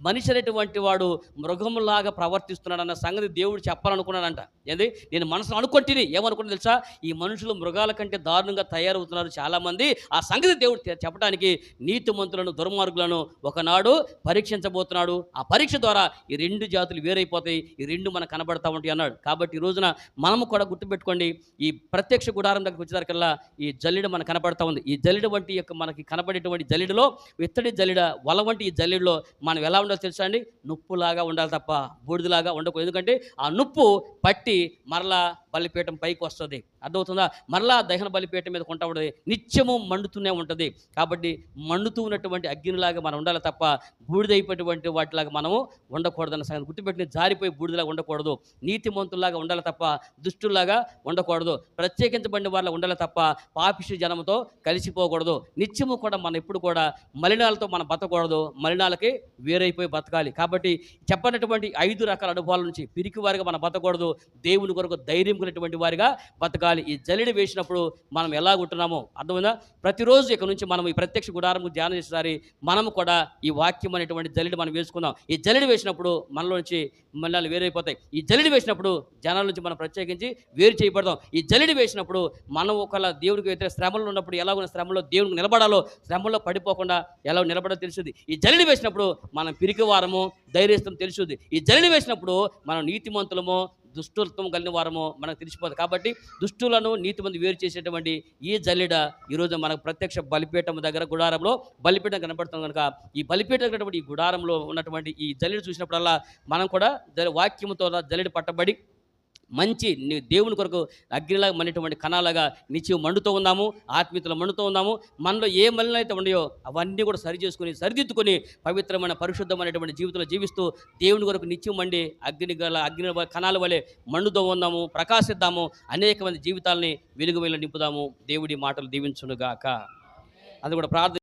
మనిషి అనేటువంటి వాడు మృగంలాగా ప్రవర్తిస్తున్నాడన్న సంగతి దేవుడు చెప్పాలనుకున్నాడంట. ఏంది నేను మనసులో అనుకుంటుని ఏమనుకున్నా తెలుసా, ఈ మనుషులు మృగాల కంటే దారుణంగా తయారవుతున్నారు చాలామంది. ఆ సంగతి దేవుడు చెప్పడానికి నీతిమంతులను దుర్మార్గులను ఒకనాడు పరీక్షించబోతున్నాడు. ఆ పరీక్ష ద్వారా ఈ 2 జాతులు వేరైపోతాయి, ఈ 2 మనకు కనబడతా ఉంటాయి అన్నాడు. కాబట్టి ఈ రోజున మనము కూడా గుర్తుపెట్టుకోండి, ఈ ప్రత్యక్ష గుడారం దగ్గరికి వచ్చేసరికల్లా ఈ జల్లెడ మనకు కనబడతా ఉంది. ఈ జల్లెడ వంటి యొక్క మనకి కనబడేటువంటి జల్లెడలో, ఇత్తడి జల్లెడ వల వంటి ఈ జల్లెడలో మనం ఎలా ఉండాలో తెలుసా అండి? నుప్పులాగా ఉండాలి తప్ప బూడిదలాగా ఉండకూడదు. ఎందుకంటే ఆ నుప్పు పట్టి మరలా బలిపీఠం పైకి వస్తుంది. అర్థమవుతుందా? మరలా దహన బలిపీఠం మీద కొంటా ఉంటుంది, నిత్యము మండుతూనే ఉంటుంది. కాబట్టి మండుతూ ఉన్నటువంటి అగ్నిలాగా మనం ఉండాలి తప్ప బూడిదైపోయేటువంటి వాటిలాగా మనము ఉండకూడదన్న సంగతి గుర్తుపెట్టి, జారిపోయి బూడిదలాగా ఉండకూడదు. నీతిమంతుల్లాగా ఉండాలి తప్ప దుష్టుల్లాగా ఉండకూడదు. ప్రత్యేకించబడిన వాళ్ళ ఉండాలి తప్ప పాపిష్టి జనంతో కలిసిపోకూడదు. నిత్యము కూడా మనం ఎప్పుడు కూడా మలినాలతో మనం బతకూడదు, మలినాలకి వేరైపోయి బతకాలి. కాబట్టి చెప్పనటువంటి 5 రకాల అనుభవాల నుంచి పిరికి వారిగా మనం బతకూడదు, దేవుని కొరకు ధైర్యం కలిగినటువంటి వారిగా బతకాలి. ఈ జల్లెడ వేసినప్పుడు మనం ఎలా ఉంటున్నామో అర్థమైందా? ప్రతిరోజు ఇక్కడ నుంచి మనం ఈ ప్రత్యక్ష గుడారం ధ్యానం చేసేసారి మనము కూడా ఈ వాక్యం అనేటువంటి జల్లెడ మనం వేసుకుందాం. ఈ జల్లెడ వేసినప్పుడు మనలో నుంచి మలినాలు వేరైపోతాయి. ఈ జల్లెడ వేసినప్పుడు జనాల నుంచి మనం ప్రత్యేకించి వేరు చేయబడతాం. ఈ జల్లెడ వేసినప్పుడు మనం ఒకవేళ దేవుడికి వ్యతిరేక శ్రమలు ఉన్నప్పుడు ఎలా ఉన్న శ్రమలో దేవుడికి నిలబడాలో, శ్రమలో పడిపోకుండా ఎలా నిలబడో తెలుస్తుంది. ఈ జల్లెడ వేసినప్పుడు మనం పిరికి వారము, ధైర్యస్థం తెలుస్తుంది. ఈ జల్లెడ వేసినప్పుడు మనం నీతిమంతులమో దుష్టత్వం కలిగిన వారమో మనకు తెలిసిపోతుంది. కాబట్టి దుష్టులను నీతిమంది వేరు చేసేటువంటి ఈ జల్లెడ ఈరోజు మనకు ప్రత్యక్ష బలిపీఠం దగ్గర గుడారంలో బలిపీఠం కనబడుతుంది కనుక ఈ బలిపీఠం ఉన్నటువంటి ఈ గుడారంలో ఉన్నటువంటి ఈ జల్లెడ చూసినప్పుడల్లా మనం కూడా వాక్యముతో జల్లెడ పట్టబడి మంచి దేవుని కొరకు అగ్నిలాగా మనేటువంటి కణాలుగా నిత్యం మండుతూ ఉన్నాము, ఆత్మీయతలో మండుతూ ఉన్నాము. మనలో ఏ మలినం అయితే ఉన్నాయో అవన్నీ కూడా సరిదిద్దుకొని పవిత్రమైన పరిశుద్ధమైనటువంటి జీవితంలో జీవిస్తూ దేవుని కొరకు నిత్యం మండి అగ్ని కణాల వలె మండుతూ ఉన్నాము, ప్రకాశిద్దాము, అనేక మంది జీవితాలని వెలుగు నింపుదాము. దేవుడి మాటలు దీవించునుగాక. అది కూడా ప్రార్థన.